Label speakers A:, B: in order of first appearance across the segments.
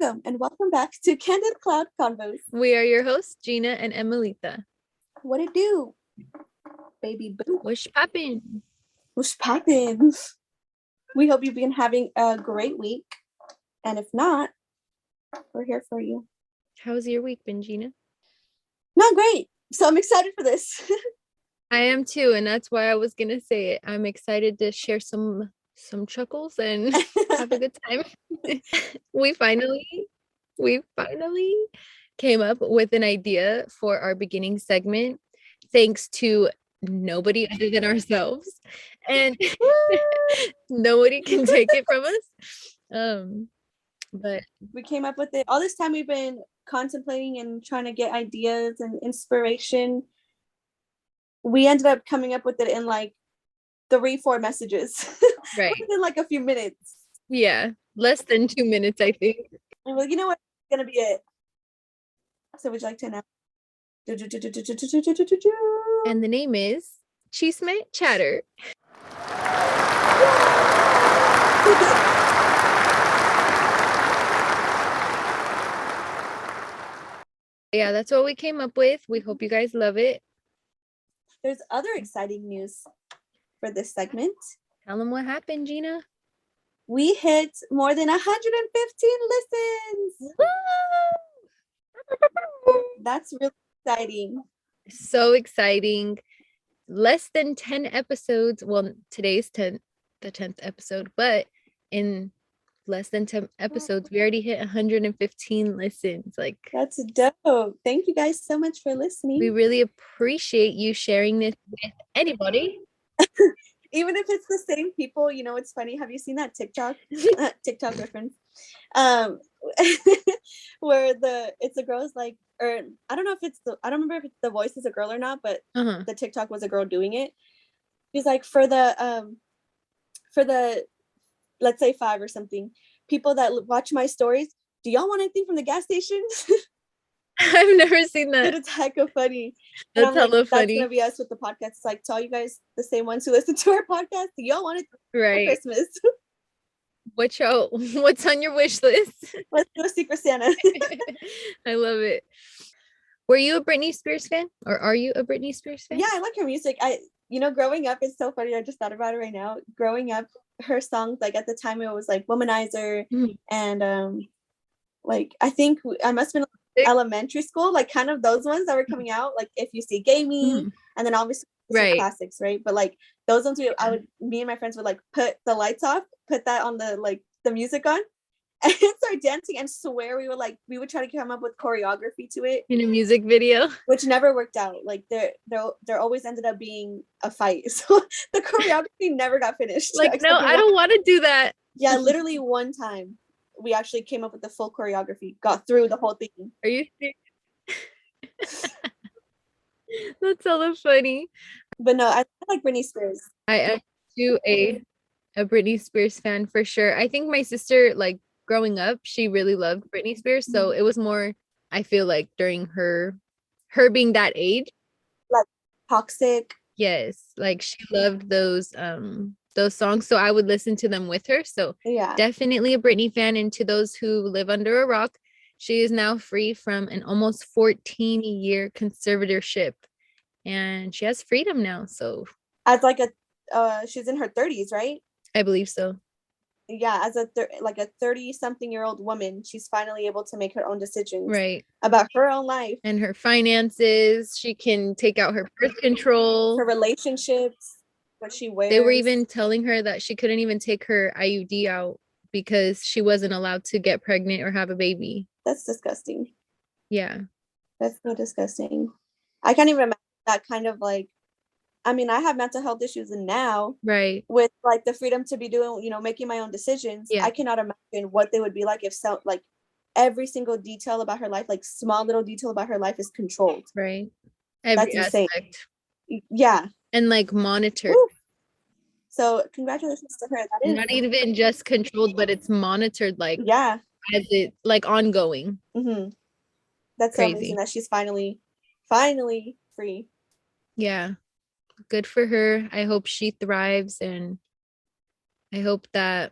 A: and welcome back to Candid Cloud Convos.
B: We are your hosts, Gina and Emelita.
A: What it do, baby boo?
B: What's poppin'?
A: What's poppin'? We hope you've been having a great week, and if not, we're here for you.
B: How's your week been, Gina?
A: Not great, so I'm excited for this.
B: I am too, and that's why I was gonna say it. I'm excited to share some chuckles and have a good time. We finally came up with an idea for our beginning segment, thanks to nobody other than ourselves, and nobody can take it from us. But
A: we came up with it. All this time we've been contemplating and trying to get ideas and inspiration. We ended up coming up with it in like 3-4 messages.
B: Right.
A: Within like a few minutes.
B: Yeah, less than 2 minutes, I think.
A: And well, you know what? It's gonna be it. So would you like to announce?
B: And the name is Chisme Chatter. Yeah, that's what we came up with. We hope you guys love it.
A: There's other exciting news for this segment.
B: Tell them what happened, Gina.
A: We hit more than 115 listens. Woo! That's really exciting.
B: So exciting. Less than 10 episodes. Well, today's the 10th episode, but in less than 10 episodes, we already hit 115 listens. Like,
A: that's dope. Thank you guys so much for listening.
B: We really appreciate you sharing this with anybody.
A: Even if it's the same people. You know, it's funny. Have you seen that TikTok reference? Where it's a girl's like, or I don't know if it's I don't remember if the voice is a girl or not, but the TikTok was a girl doing it. She's like, for the let's say 5 or something people that watch my stories, do y'all want anything from the gas station?
B: I've never seen that.
A: But it's hecka funny.
B: That's hella funny.
A: That's gonna be us with the podcast. It's like, to all you guys, the same ones who listen to our podcast, do y'all want it
B: right
A: for Christmas?
B: What's on your wish list?
A: Let's do a Secret Santa.
B: I love it. Were you a Britney Spears fan, or are you a Britney Spears fan?
A: Yeah, I like her music. Growing up, it's so funny. I just thought about it right now. Growing up, her songs, like at the time, it was like Womanizer, and like I think I must have been elementary school, like kind of those ones that were coming out, like If You See Gay Me, and then obviously classics, right? But like those ones, me and my friends would like put the lights off, put that on the music on, and start dancing, and swear we would try to come up with choreography to it
B: in a music video,
A: which never worked out. Like there always ended up being a fight, so the choreography never got finished.
B: Like, no, I don't want to do that.
A: Yeah, literally one time we actually came up with the full choreography, got through the whole thing.
B: Are you serious? That's so funny.
A: But no, I like Britney Spears.
B: I am too a Britney Spears fan for sure. I think my sister, like growing up, she really loved Britney Spears, so it was more, I feel like, during her being that age,
A: like Toxic.
B: Yes, like she loved those songs, so I would listen to them with her. So
A: yeah,
B: definitely a Britney fan. And to those who live under a rock, she is now free from an almost 14-year conservatorship, and she has freedom now. So
A: as like she's in her 30s, right?
B: I believe so.
A: Yeah, as a 30-something-year-old woman, she's finally able to make her own decisions,
B: right,
A: about her own life
B: and her finances. She can take out her birth control,
A: her relationships, what she wears.
B: They were even telling her that she couldn't even take her IUD out because she wasn't allowed to get pregnant or have a baby.
A: That's disgusting.
B: Yeah,
A: that's so disgusting. I can't even imagine that kind of like. I mean, I have mental health issues now,
B: right?
A: With like the freedom to be doing, making my own decisions. Yeah. I cannot imagine what they would be like if like every single detail about her life, like small little detail about her life, is controlled.
B: Right. Every
A: That's
B: aspect.
A: Insane. Yeah.
B: And like monitored.
A: Woo. So congratulations to her. That is
B: not even just controlled, but it's monitored. Like,
A: yeah,
B: as it like ongoing.
A: That's crazy. So amazing that she's finally free.
B: Yeah. Good for her. I hope she thrives, and I hope that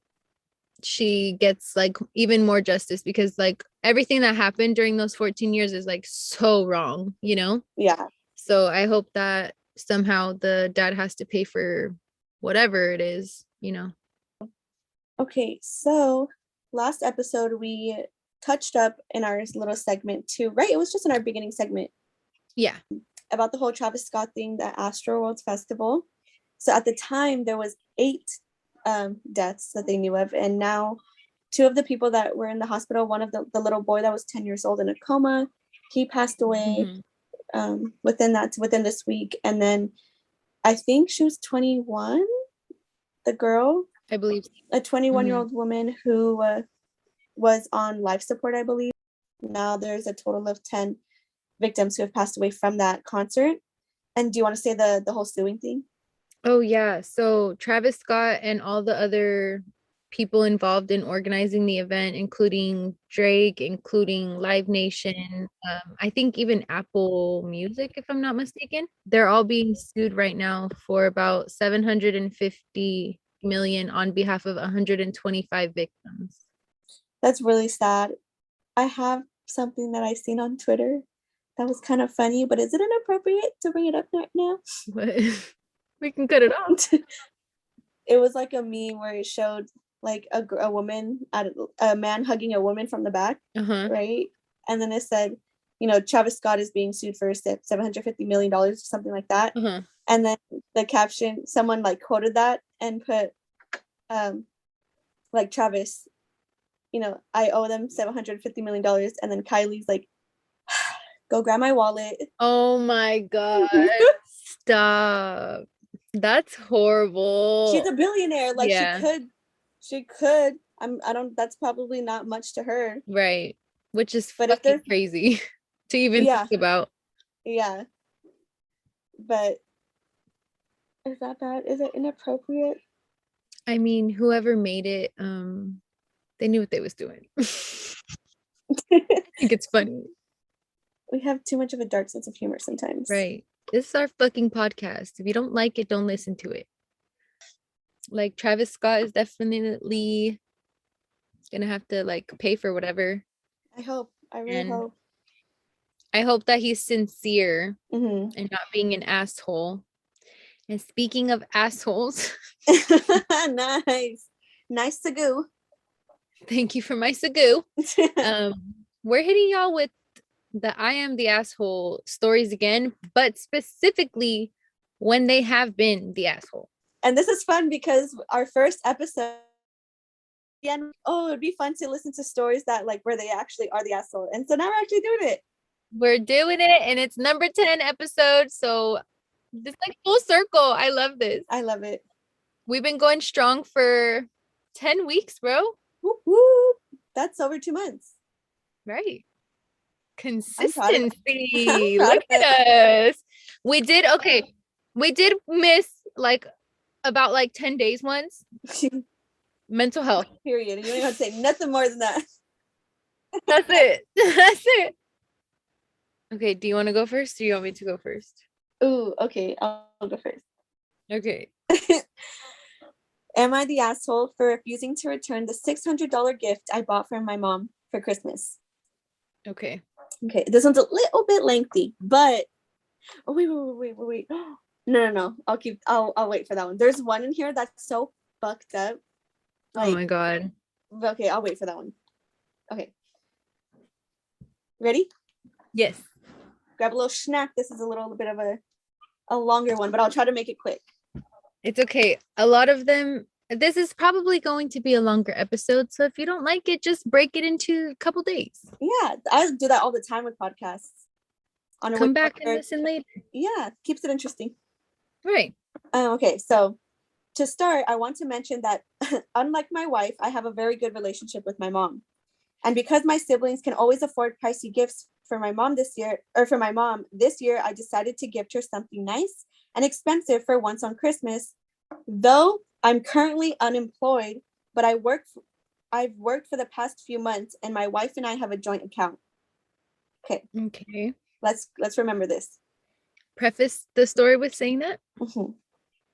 B: she gets like even more justice, because like everything that happened during those 14 years is like so wrong, you know?
A: Yeah.
B: So I hope that somehow the dad has to pay for whatever it is, you know?
A: Okay, so last episode we touched up in our little segment too, right? It was just in our beginning segment.
B: Yeah.
A: About the whole Travis Scott thing, the Astro World Festival. So at the time there was 8 deaths that they knew of, and now 2 of the people that were in the hospital, one of the little boy that was 10 years old in a coma, he passed away within this week. And then I think she was 21, the girl,
B: I believe
A: a 21-year-old woman who was on life support, I believe. Now there's a total of 10 victims who have passed away from that concert. And do you want to say the whole suing thing?
B: Oh yeah. So Travis Scott and all the other people involved in organizing the event, including Drake, including Live Nation, I think even Apple Music, if I'm not mistaken, they're all being sued right now for about 750 million on behalf of 125 victims.
A: That's really sad. I have something that I seen on Twitter that was kind of funny, but is it inappropriate to bring it up right now?
B: What? We can cut it off.
A: It was like a meme where it showed like a woman, a man hugging a woman from the back, right? And then it said, you know, Travis Scott is being sued for $750 million or something like that. And then the caption, someone like quoted that and put, like, Travis, you know, I owe them $750 million. And then Kylie's like, go grab my wallet.
B: Oh my God. Stop. That's horrible.
A: She's a billionaire. Like, she could. That's probably not much to her.
B: Right. Which is fucking crazy to even think about.
A: Yeah. But is that bad? Is it inappropriate?
B: I mean, whoever made it, they knew what they was doing. I think it's funny.
A: We have too much of a dark sense of humor sometimes.
B: Right. This is our fucking podcast. If you don't like it, don't listen to it. Like, Travis Scott is definitely gonna have to like pay for whatever.
A: I hope. I really hope.
B: I hope that he's sincere and not being an asshole. And speaking of assholes,
A: nice to go.
B: Thank you for my sagoo. We're hitting y'all with the I am the asshole stories again, but specifically when they have been the asshole.
A: And this is fun because our first episode, it'd be fun to listen to stories that like where they actually are the asshole. And so now we're actually doing it.
B: We're doing it, and it's number 10 episode. So it's like full circle. I love this.
A: I love it.
B: We've been going strong for 10 weeks, bro.
A: Whoop, whoop. That's over 2 months.
B: Right. Consistency. Look at us. We did miss like about like 10 days once. Mental health.
A: Period. You don't even have to say nothing more than that.
B: That's it. That's it. Okay, do you want to go first, or do you want me to go first?
A: Ooh, okay. I'll go first.
B: Okay.
A: Am I the asshole for refusing to return the $600 gift I bought for my mom for Christmas?
B: Okay.
A: Okay, this one's a little bit lengthy, but wait. No. I'll wait for that one. There's one in here that's so fucked up.
B: Like, oh my God.
A: Okay, I'll wait for that one. Okay. Ready?
B: Yes.
A: Grab a little snack. This is a little bit of a longer one, but I'll try to make it quick.
B: It's okay. A lot of them, this is probably going to be a longer episode. So if you don't like it, just break it into a couple days.
A: Yeah, I do that all the time with podcasts.
B: Come back and listen later.
A: Yeah, keeps it interesting.
B: Right.
A: Okay, so to start, I want to mention that unlike my wife, I have a very good relationship with my mom. And because my siblings can always afford pricey gifts for my mom this year, I decided to gift her something nice and expensive for once on Christmas. Though I'm currently unemployed, but I've worked for the past few months, and my wife and I have a joint account. Okay. Let's remember this.
B: Preface the story with saying that.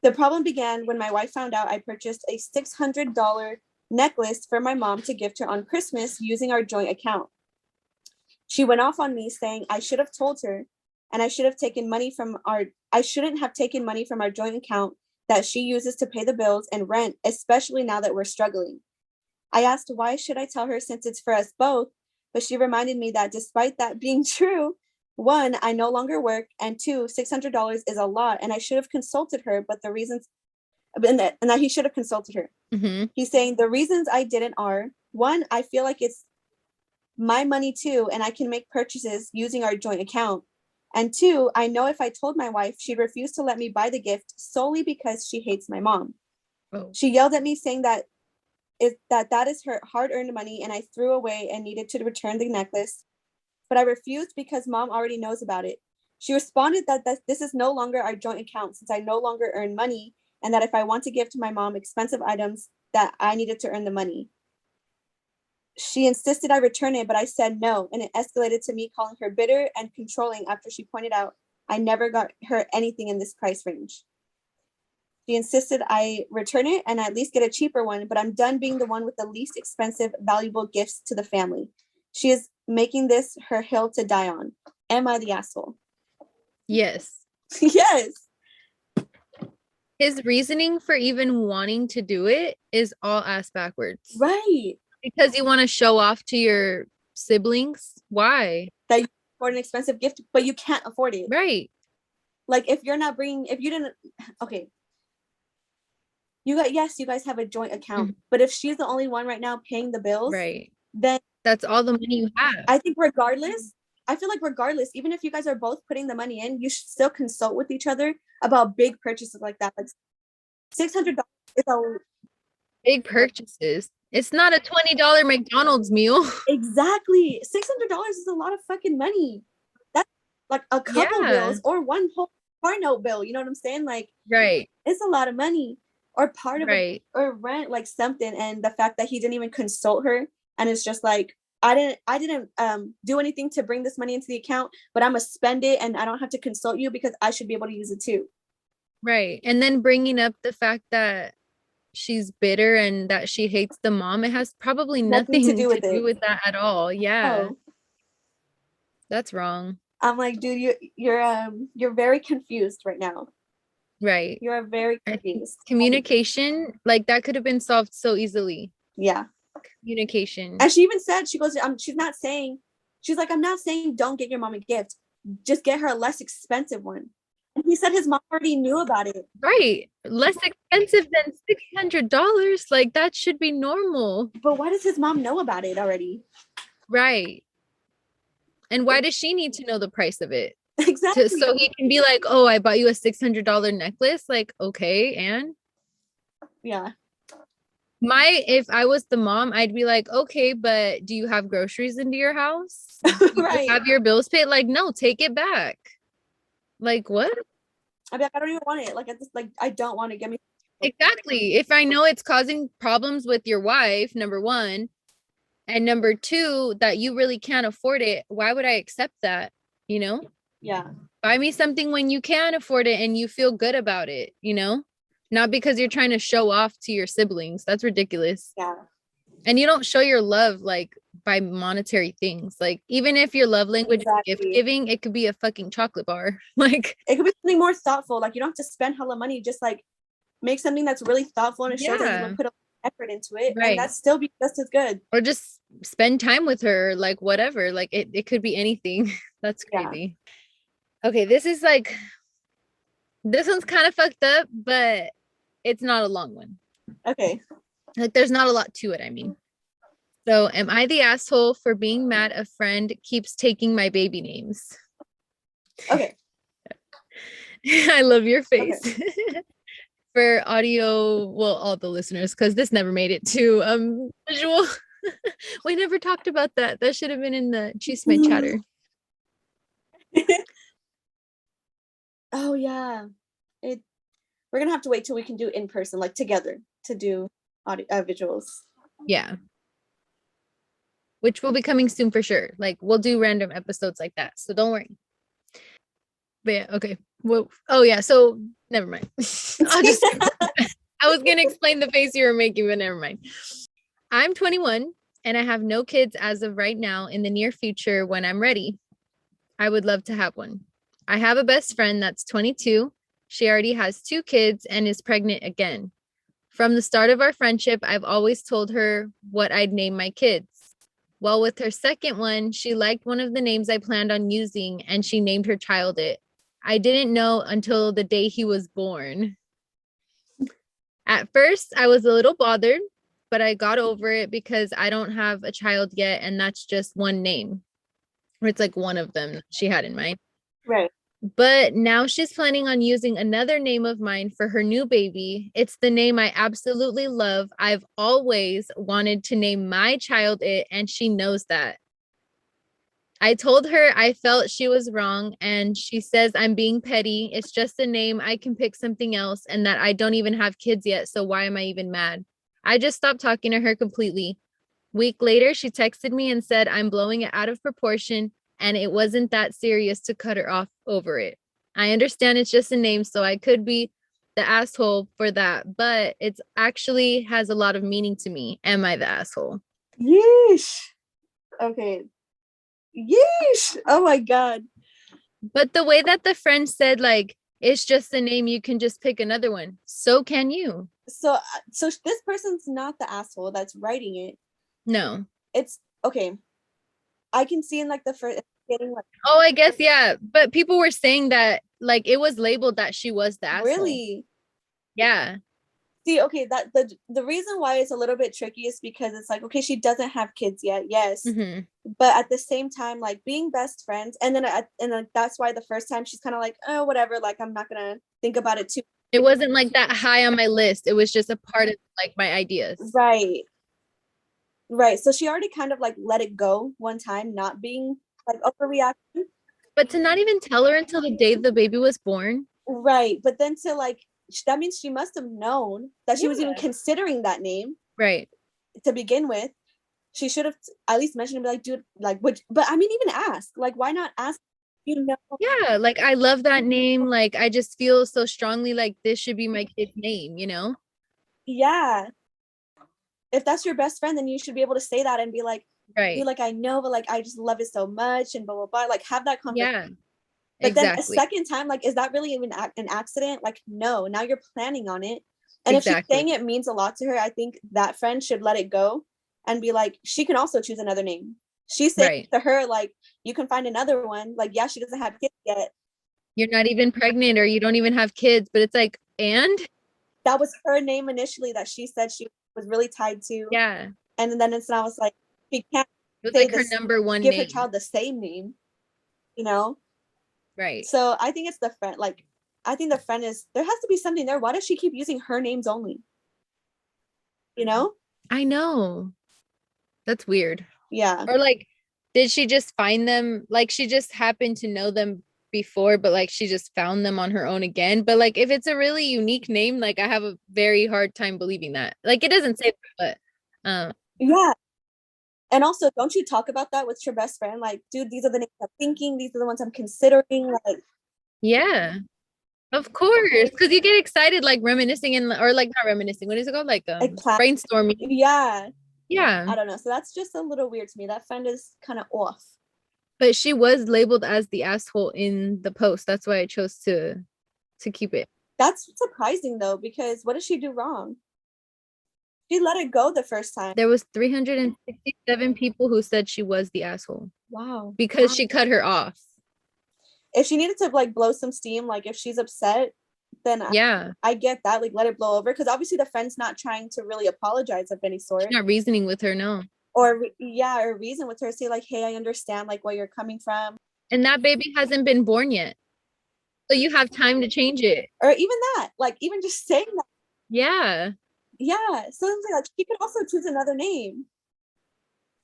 A: The problem began when my wife found out I purchased a $600 necklace for my mom to gift her on Christmas using our joint account. She went off on me saying I should have told her and I shouldn't have taken money from our joint account that she uses to pay the bills and rent, especially now that we're struggling. I asked why should I tell her since it's for us both, but she reminded me that despite that being true, one, I no longer work, and two, $600 is a lot, and I should have consulted her, but the reasons, and that he should have consulted her.
B: Mm-hmm.
A: He's saying the reasons I didn't are, one, I feel like it's my money too, and I can make purchases using our joint account. And two, I know if I told my wife, she'd refuse to let me buy the gift solely because she hates my mom.
B: Oh.
A: She yelled at me saying that is her hard-earned money and I threw away and needed to return the necklace. But I refused because mom already knows about it. She responded that this is no longer our joint account since I no longer earn money, and that if I want to give to my mom expensive items, that I needed to earn the money. She insisted I return it, but I said no, and it escalated to me calling her bitter and controlling after she pointed out I never got her anything in this price range. She insisted I return it and at least get a cheaper one, but I'm done being the one with the least expensive, valuable gifts to the family. She is making this her hill to die on. Am I the asshole?
B: Yes.
A: Yes.
B: His reasoning for even wanting to do it is all ass backwards.
A: Right.
B: Because you want to show off to your siblings. Why?
A: That you afford an expensive gift, but you can't afford it.
B: Right.
A: Like if you didn't, okay. You guys have a joint account, but if she's the only one right now paying the bills,
B: right,
A: then
B: that's all the money you have.
A: I think I feel like regardless, even if you guys are both putting the money in, you should still consult with each other about big purchases like that. Like $600 is a
B: big purchases. It's not a $20 McDonald's meal.
A: Exactly. $600 is a lot of fucking money. That's like a couple bills or one whole car note bill. You know what I'm saying? Like,
B: right.
A: It's a lot of money. Or part of
B: right.
A: or rent, like something. And the fact that he didn't even consult her, and it's just like, I didn't do anything to bring this money into the account, but I'm gonna spend it and I don't have to consult you because I should be able to use it too.
B: Right. And then bringing up the fact that she's bitter and that she hates the mom, it has probably nothing to do with that at all. Yeah. Oh. That's wrong.
A: I'm like, dude, you're very confused right now.
B: Right.
A: You are very confused.
B: Communication, like that could have been solved so easily.
A: Yeah.
B: Communication.
A: And she even said, she's not saying, she's like, I'm not saying don't get your mom a gift. Just get her a less expensive one. And he said his mom already knew about it.
B: Right. Less expensive than $600. Like that should be normal.
A: But why does his mom know about it already?
B: Right. And why does she need to know the price of it?
A: Exactly.
B: So he can be like, oh, I bought you a $600 necklace. Like, okay. And
A: yeah.
B: If I was the mom, I'd be like, okay, but do you have groceries into your house?
A: Right.
B: You have your bills paid? Like, no, take it back. Like, what?
A: I'd be like, I don't even want it. Like, I don't want to get me.
B: Exactly. If I know it's causing problems with your wife, number one, and number two, that you really can't afford it, why would I accept that? You know?
A: Yeah.
B: Buy me something when you can afford it and you feel good about it, you know? Not because you're trying to show off to your siblings. That's ridiculous.
A: Yeah.
B: And you don't show your love like by monetary things. Like even if your love language is gift giving, it could be a fucking chocolate bar. Like
A: it could be something more thoughtful. Like you don't have to spend hella money. Just like make something that's really thoughtful and show that you would put a effort into it. Right. And that's still be just as good.
B: Or just spend time with her, like whatever. Like it could be anything. That's crazy. Yeah. Okay, this one's kind of fucked up, but it's not a long one.
A: Okay.
B: Like there's not a lot to it, I mean. So am I the asshole for being mad a friend keeps taking my baby names?
A: Okay.
B: I love your face. Okay. For audio, well, all the listeners, because this never made it to visual. We never talked about that. That should have been in the Chisme chatter.
A: Oh yeah. We're gonna have to wait till we can do in person, like together, to do audio visuals.
B: Yeah. Which will be coming soon for sure. Like we'll do random episodes like that. So don't worry. But yeah, okay. Well, oh yeah. So never mind. I was gonna explain the face you were making, but never mind. I'm 21 and I have no kids as of right now. In the near future, when I'm ready, I would love to have one. I have a best friend that's 22. She already has 2 kids and is pregnant again. From the start of our friendship, I've always told her what I'd name my kids. Well, with her second one, she liked one of the names I planned on using and she named her child it. I didn't know until the day he was born. At first, I was a little bothered, but I got over it because I don't have a child yet, and that's just one name. Or it's like one of them she had in mind.
A: Right.
B: But now she's planning on using another name of mine for her new baby. It's the name I absolutely love. I've always wanted to name my child it, and she knows that. I told her I felt she was wrong, and she says I'm being petty. It's just a name. I can pick something else, and that I don't even have kids yet. So why am I even mad? I just stopped talking to her completely. Week later, she texted me and said I'm blowing it out of proportion, and it wasn't that serious to cut her off over it. I understand it's just a name, so I could be the asshole for that, but it's actually has a lot of meaning to me. Am I the asshole?
A: Yeesh. Okay. Yeesh. Oh my God.
B: But the way that the friend said, like, it's just a name, you can just pick another one. So can you.
A: So this person's not the asshole that's writing it.
B: No.
A: It's okay. I can see in like the first getting like.
B: Oh, I guess, yeah. But people were saying that, like, it was labeled that she was the asshole.
A: Really?
B: Yeah.
A: See, okay, that the reason why it's a little bit tricky is because it's like, okay, she doesn't have kids yet, yes, but at the same time, like being best friends, and then that's why the first time she's kind of like, oh, whatever, like I'm not gonna think about it too.
B: It wasn't like that high on my list. It was just a part of like my ideas.
A: Right. Right. So she already kind of like let it go one time, not being like overreacting.
B: But to not even tell her until the day the baby was born.
A: Right. But then to like, that means she must have known that she was even considering that name.
B: Right.
A: To begin with. She should have at least mentioned and be like, dude, like, but I mean, even ask, like, why not ask, you know?
B: Yeah, like I love that name. Like I just feel so strongly like this should be my kid's name, you know?
A: Yeah. If that's your best friend, then you should be able to say that and be like,
B: right,
A: dude, like, I know, but like, I just love it so much and blah, blah, blah. Like, have that conversation.
B: Yeah.
A: But then a second time, like, is that really even an accident? Like, no, now you're planning on it. And if she's saying it means a lot to her, I think that friend should let it go and be like, she can also choose another name. She's saying to her, like, you can find another one. Like, yeah, she doesn't have kids yet.
B: You're not even pregnant or you don't even have kids, but it's like, and?
A: That was her name initially that she said she was really tied to.
B: Yeah.
A: And then it's now it's like, she can't
B: it was like her number one
A: give
B: name.
A: her child the same name, you know?
B: Right.
A: So I think it's the friend, like, I think the friend is, there has to be something there. Why does she keep using her names only? You know?
B: I know. That's weird.
A: Yeah.
B: Or like, did she just find them? Like she just happened to know them before, but like she just found them on her own again. But like if it's a really unique name, like I have a very hard time believing that. Like it doesn't say that, but
A: yeah. And also, don't you talk about that with your best friend? Like, dude, these are the names I'm thinking. These are the ones I'm considering. Like,
B: yeah, of course, because you get excited, like reminiscing and or like not reminiscing. What is it called? Like brainstorming.
A: Yeah.
B: Yeah.
A: I don't know. So that's just a little weird to me. That friend is kind of off.
B: But she was labeled as the asshole in the post. That's why I chose to keep it.
A: That's surprising though, because what did she do wrong? She let it go the first time.
B: There was 367 people who said she was the asshole.
A: Wow.
B: Because she cut her off.
A: If she needed to like blow some steam, like if she's upset, then
B: yeah,
A: I get that. Like let it blow over, because obviously the friend's not trying to really apologize of any sort.
B: She's not reasoning with her, no.
A: Or reason with her, say like, hey, I understand like where you're coming from.
B: And that baby hasn't been born yet. So you have time to change it.
A: Or even that, like even just saying that.
B: Yeah.
A: Yeah. So like she could also choose another name.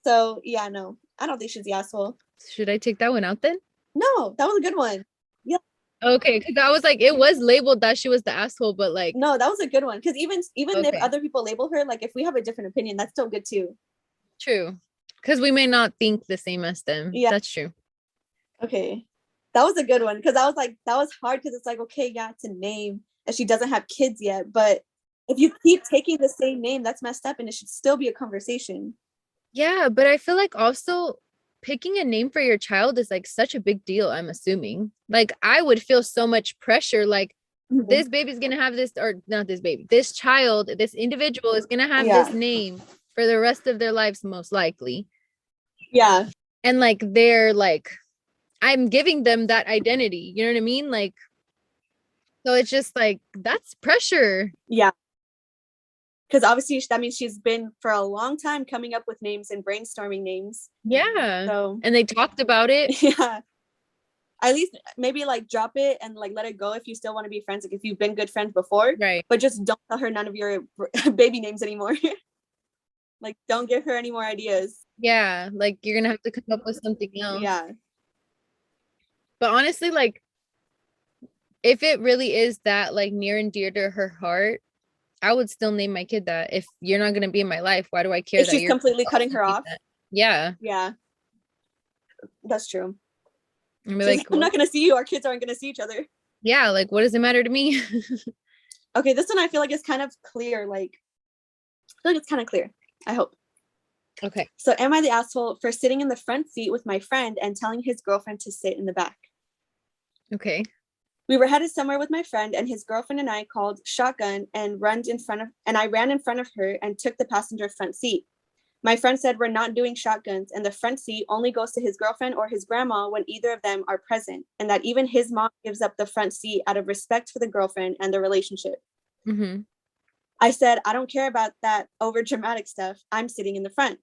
A: So yeah, no, I don't think she's the asshole. Should
B: I take that one out then?
A: No, that was a good one. Yeah.
B: Okay, because I was like, it was labeled that she was the asshole, but like
A: no, that was a good one. Because even if other people label her, like if we have a different opinion, that's still good too.
B: True. Because we may not think the same as them. Yeah, that's true.
A: Okay. That was a good one, because I was like, that was hard, because it's like, okay, yeah, it's a name and she doesn't have kids yet, but If you keep taking the same name, that's messed up and it should still be a conversation.
B: Yeah, but I feel like also picking a name for your child is like such a big deal, I'm assuming. Like I would feel so much pressure like this baby's gonna have this, or not this baby, this child, this individual is gonna have this name for the rest of their lives, most likely.
A: Yeah.
B: And like they're like, I'm giving them that identity. You know what I mean? Like, so it's just like that's pressure.
A: Yeah. Because obviously that means she's been for a long time coming up with names and brainstorming names.
B: Yeah.
A: So
B: and they talked about it.
A: Yeah. At least maybe like drop it and like let it go if you still want to be friends, like if you've been good friends before,
B: right?
A: But just don't tell her none of your baby names anymore. Like don't give her any more ideas.
B: Yeah, like you're gonna have to come up with something else.
A: Yeah.
B: But honestly, like if it really is that like near and dear to her heart, I would still name my kid that. If you're not gonna be in my life, why do I care
A: if
B: that
A: she's
B: you're
A: completely cutting her off?
B: that? Yeah.
A: Yeah. That's true.
B: And be like,
A: I'm not gonna see you. Our kids aren't gonna see each other.
B: Yeah, like what does it matter to me?
A: Okay, this one I feel like is kind of clear. Like, I feel like it's kind of clear. I hope.
B: Okay.
A: So, am I the asshole for sitting in the front seat with my friend and telling his girlfriend to sit in the back?
B: Okay.
A: We were headed somewhere with my friend, and his girlfriend and I called shotgun and I ran in front of her and took the passenger front seat. My friend said we're not doing shotguns, and the front seat only goes to his girlfriend or his grandma when either of them are present, and that even his mom gives up the front seat out of respect for the girlfriend and the relationship.
B: Mm-hmm.
A: I said, I don't care about that over dramatic stuff. I'm sitting in the front.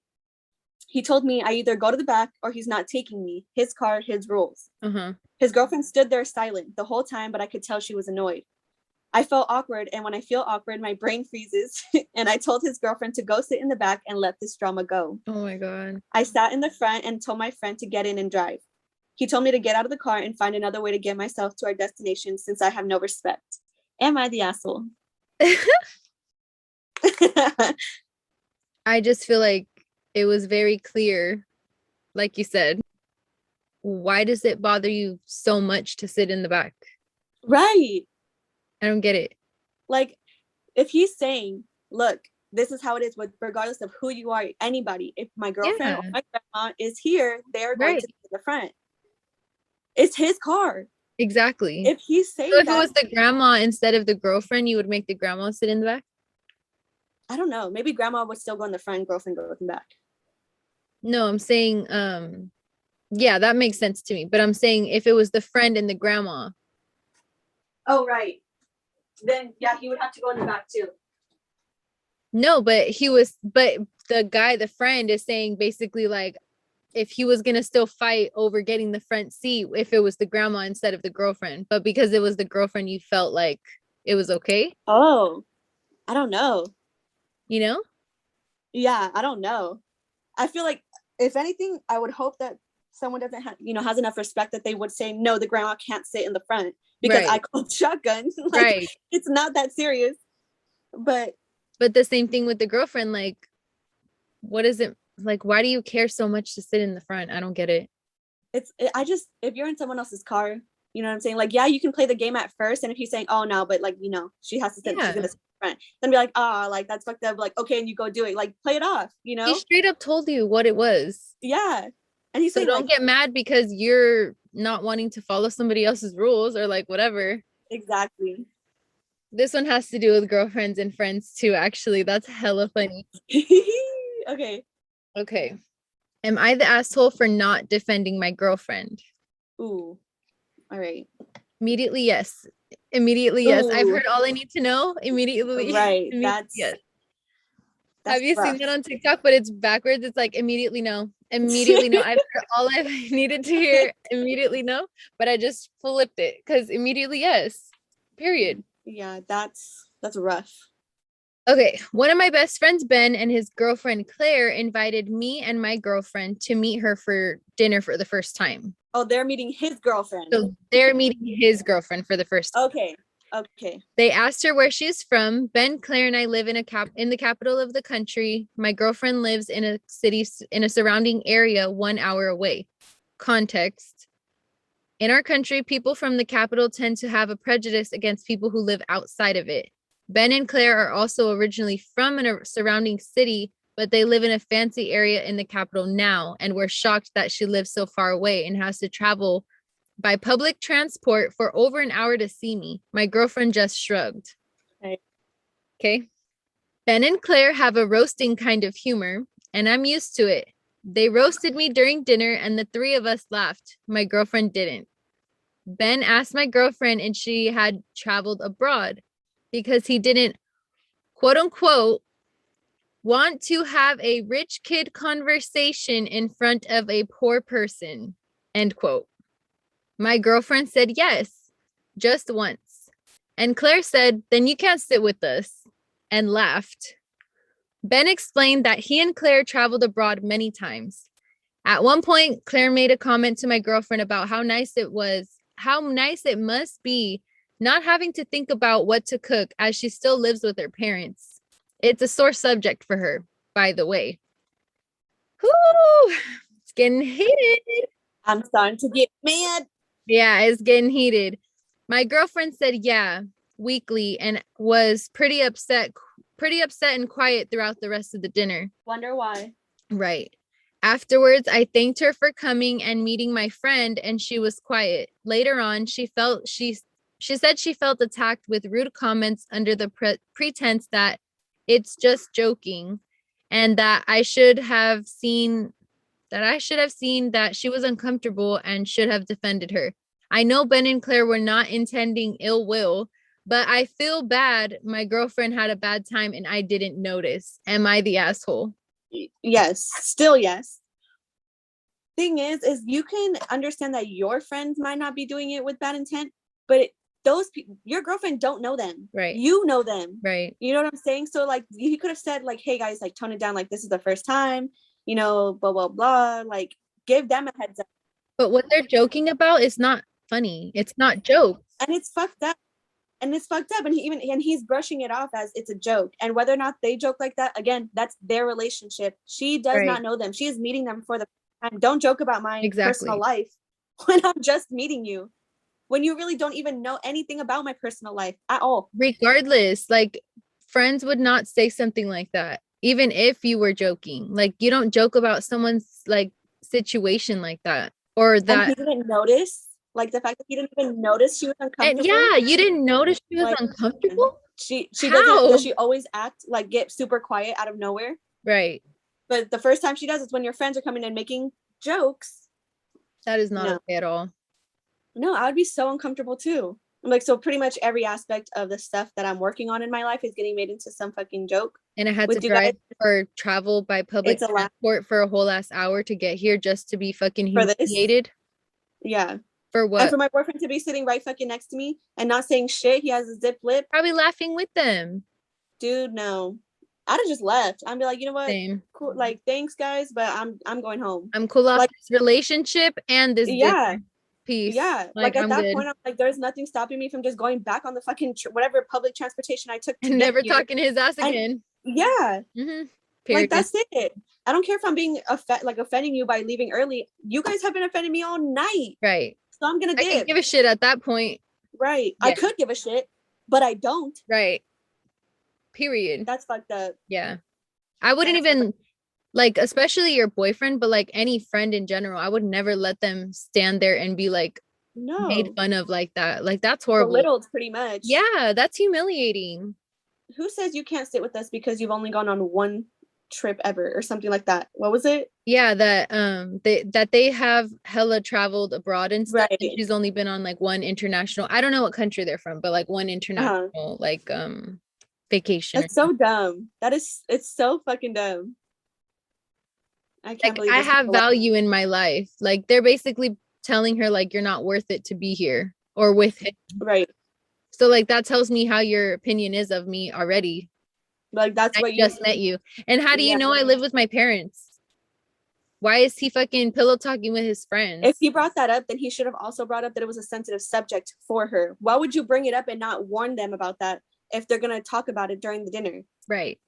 A: He told me I either go to the back or he's not taking me. His car, his rules.
B: Uh-huh.
A: His girlfriend stood there silent the whole time, but I could tell she was annoyed. I felt awkward, and when I feel awkward, my brain freezes, and I told his girlfriend to go sit in the back and let this drama go.
B: Oh my God.
A: I sat in the front and told my friend to get in and drive. He told me to get out of the car and find another way to get myself to our destination since I have no respect. Am I the asshole?
B: I just feel like it was very clear, like you said. Why does it bother you so much to sit in the back?
A: Right.
B: I don't get it.
A: Like, if he's saying, look, this is how it is with regardless of who you are, anybody, if my girlfriend or my grandma is here, they're going to be in the front. It's his car.
B: Exactly.
A: If he's saying
B: so if it was the grandma instead of the girlfriend, you would make the grandma sit in the back?
A: I don't know. Maybe grandma would still go in the front, girlfriend go in the back.
B: No, I'm saying, yeah, that makes sense to me. But I'm saying if it was the friend and the grandma.
A: Oh, right. Then, yeah, he would have to go in the back too.
B: No, but the guy, the friend is saying basically like, if he was going to still fight over getting the front seat, if it was the grandma instead of the girlfriend, but because it was the girlfriend, you felt like it was okay.
A: Oh, I don't know.
B: You know?
A: Yeah, I don't know. I feel like if anything, I would hope that someone doesn't have, has enough respect that they would say, no, the grandma can't sit in the front because I called shotgun. Like, it's not that serious. But
B: the same thing with the girlfriend, like, what is it? Like, why do you care so much to sit in the front? I don't get it.
A: If you're in someone else's car, you know what I'm saying? Like, yeah, you can play the game at first. And if he's saying, oh, no, but like, she has to sit, she's going to sit in front. Then be like, like, that's fucked up. Like, okay, and you go do it. Like, play it off, He
B: straight up told you what it was.
A: Yeah. And he's
B: saying, don't get mad because you're not wanting to follow somebody else's rules or like whatever.
A: Exactly.
B: This one has to do with girlfriends and friends too, actually. That's hella funny. Okay. Am I the asshole for not defending my girlfriend?
A: Ooh. All right.
B: Immediately, yes. Immediately, yes. I've heard all I need to know. Immediately.
A: Right.
B: Yes.
A: That's
B: Have you seen that on TikTok? But it's backwards. It's like immediately no. Immediately no. I've heard all I've needed to hear. Immediately no. But I just flipped it because immediately yes. Period.
A: Yeah, that's rough.
B: Okay. One of my best friends, Ben, and his girlfriend Claire invited me and my girlfriend to meet her for dinner for the first time.
A: Oh, they're meeting his girlfriend.
B: So they're meeting his girlfriend for the first time.
A: Okay.
B: They asked her where she's from. Ben, Claire, and I live in the capital of the country. My girlfriend lives in a city in a surrounding area 1 hour away. Context. In our country, people from the capital tend to have a prejudice against people who live outside of it. Ben and Claire are also originally from a surrounding city, but they live in a fancy area in the capital now, and we're shocked that she lives so far away and has to travel by public transport for over an hour to see me. My girlfriend just shrugged. Okay. Ben and Claire have a roasting kind of humor, and I'm used to it. They roasted me during dinner, and the three of us laughed. My girlfriend didn't. Ben asked my girlfriend if she had traveled abroad because he didn't, quote unquote, want to have a rich kid conversation in front of a poor person, end quote. My girlfriend said yes, just once. And Claire said, then you can't sit with us, and laughed. Ben explained that he and Claire traveled abroad many times. At one point, Claire made a comment to my girlfriend about how nice it must be not having to think about what to cook as she still lives with her parents. It's a sore subject for her, by the way. Whoo! It's getting heated.
A: I'm starting to get mad.
B: Yeah, it's getting heated. My girlfriend said yeah, weakly, and was pretty upset and quiet throughout the rest of the dinner.
A: Wonder why.
B: Right. Afterwards, I thanked her for coming and meeting my friend, and she was quiet. Later on, she said she felt attacked with rude comments under the pretense that it's just joking, and that I should have seen that she was uncomfortable and should have defended her. I know Ben and Claire were not intending ill will, but I feel bad my girlfriend had a bad time and I didn't notice. Am I the asshole?
A: Yes, still yes. Thing is you can understand that your friends might not be doing it with bad intent, but those people, your girlfriend, don't know them.
B: Right.
A: You know them.
B: Right.
A: You know what I'm saying? So like he could have said like, hey guys, like tone it down, like this is the first time, you know, blah blah blah, like give them a heads up.
B: But what they're joking about is not funny. It's not jokes.
A: And it's fucked up. And he's brushing it off as it's a joke. And whether or not they joke like that, again, that's their relationship. She does not know them. She is meeting them for the first time. Don't joke about my personal life when I'm just meeting you, when you really don't even know anything about my personal life at all.
B: Regardless, like friends would not say something like that, even if you were joking. Like you don't joke about someone's like situation like that, or that.
A: And he didn't notice. Like the fact that he didn't even notice she was uncomfortable.
B: And yeah, you didn't notice she was like, uncomfortable.
A: She does she always act like get super quiet out of nowhere?
B: Right.
A: But the first time she does is when your friends are coming and making jokes.
B: That is not okay at all.
A: No, I would be so uncomfortable too. I'm like, so pretty much every aspect of the stuff that I'm working on in my life is getting made into some fucking joke.
B: And I had to drive or travel by public transport for a whole ass hour to get here just to be fucking humiliated.
A: Yeah.
B: For what?
A: And for my boyfriend to be sitting right fucking next to me and not saying shit. He has a zip lip.
B: Probably laughing with them.
A: Dude, no. I'd have just left. I'd be like, you know what?
B: Same.
A: Cool. Like, thanks guys, but I'm going home.
B: I'm cool off this relationship and this piece.
A: Yeah. Like at that point, I'm like, there's nothing stopping me from just going back on the fucking whatever public transportation I took
B: and never talking his ass again.
A: Yeah. Mm-hmm. Like that's it. I don't care if I'm being offending you by leaving early. You guys have been offending me all night.
B: Right.
A: So I'm gonna
B: can't give a shit at that point.
A: Right. Yeah. I could give a shit, but I don't.
B: Right. Period.
A: That's fucked up.
B: Yeah. I wouldn't even like, especially your boyfriend, but like any friend in general, I would never let them stand there and be like made fun of like that. Like that's horrible.
A: Belittled pretty much.
B: Yeah, that's humiliating.
A: Who says you can't sit with us because you've only gone on one trip ever or something like that? What was it?
B: Yeah, that they have hella traveled abroad and stuff. Right. And she's only been on like one international, I don't know what country they're from, but like one international like vacation.
A: That's so dumb. It's so fucking dumb. I can't believe
B: I have value in my life. Like they're basically telling her like you're not worth it to be here or with him.
A: Right.
B: So like that tells me how your opinion is of me already.
A: Like that's what
B: you just met you. And how do you know I live with my parents? Why is he fucking pillow talking with his friends?
A: If he brought that up, then he should have also brought up that it was a sensitive subject for her. Why would you bring it up and not warn them about that if they're gonna talk about it during the dinner?
B: Right.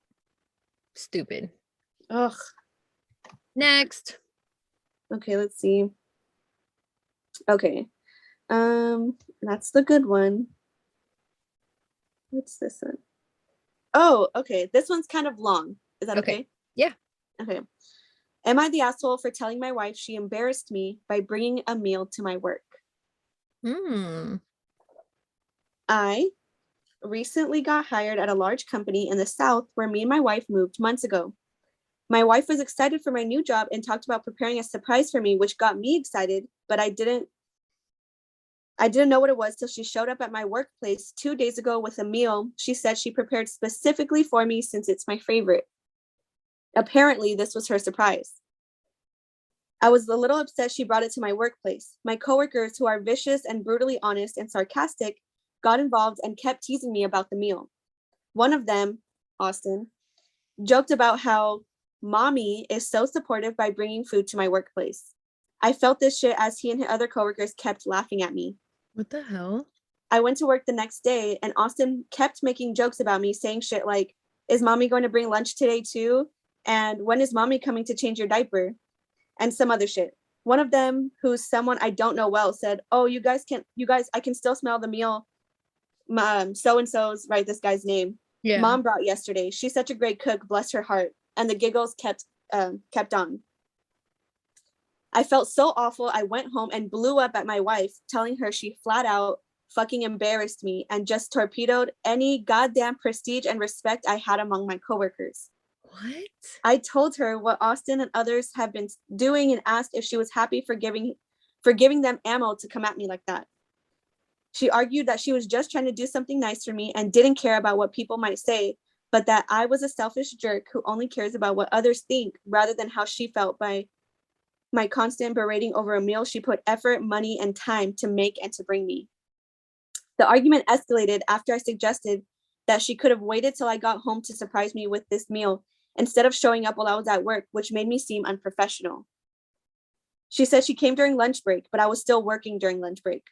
B: Stupid.
A: Ugh.
B: Next.
A: Okay, let's see. Okay. That's the good one. What's this one? Oh, okay. This one's kind of long. Is that okay?
B: Yeah.
A: Okay. Am I the asshole for telling my wife she embarrassed me by bringing a meal to my work? I recently got hired at a large company in the South where me and my wife moved months ago. My wife was excited for my new job and talked about preparing a surprise for me, which got me excited, but I didn't know what it was till she showed up at my workplace 2 days ago with a meal she said she prepared specifically for me since it's my favorite. Apparently, this was her surprise. I was a little upset she brought it to my workplace. My coworkers, who are vicious and brutally honest and sarcastic, got involved and kept teasing me about the meal. One of them, Austin, joked about how mommy is so supportive by bringing food to my workplace. I felt this shit as he and his other coworkers kept laughing at me.
B: What the hell?
A: I went to work the next day and Austin kept making jokes about me, saying shit like, is mommy going to bring lunch today too? And when is mommy coming to change your diaper? And some other shit. One of them, who's someone I don't know well, said, oh, I can still smell the meal so-and-so's, write this guy's name.
B: Yeah.
A: Mom brought yesterday. She's such a great cook, bless her heart. And the giggles kept on. I felt so awful. I went home and blew up at my wife, telling her she flat out fucking embarrassed me and just torpedoed any goddamn prestige and respect I had among my coworkers.
B: What?
A: I told her what Austin and others have been doing and asked if she was happy for giving them ammo to come at me like that. She argued that she was just trying to do something nice for me and didn't care about what people might say, but that I was a selfish jerk who only cares about what others think rather than how she felt by my constant berating over a meal she put effort, money, and time to make and to bring me. The argument escalated after I suggested that she could have waited till I got home to surprise me with this meal instead of showing up while I was at work, which made me seem unprofessional. She said she came during lunch break, but I was still working during lunch break.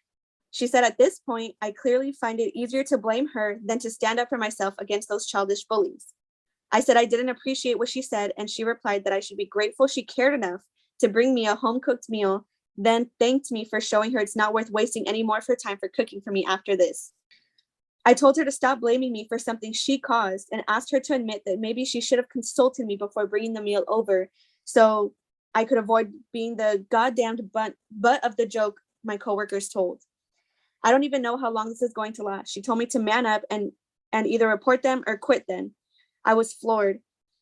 A: She said at this point, I clearly find it easier to blame her than to stand up for myself against those childish bullies. I said I didn't appreciate what she said, and she replied that I should be grateful she cared enough to bring me a home-cooked meal, then thanked me for showing her it's not worth wasting any more of her time for cooking for me after this. I told her to stop blaming me for something she caused and asked her to admit that maybe she should have consulted me before bringing the meal over so I could avoid being the goddamned butt of the joke my coworkers told. I don't even know how long this is going to last. She told me to man up and either report them or quit then. I was floored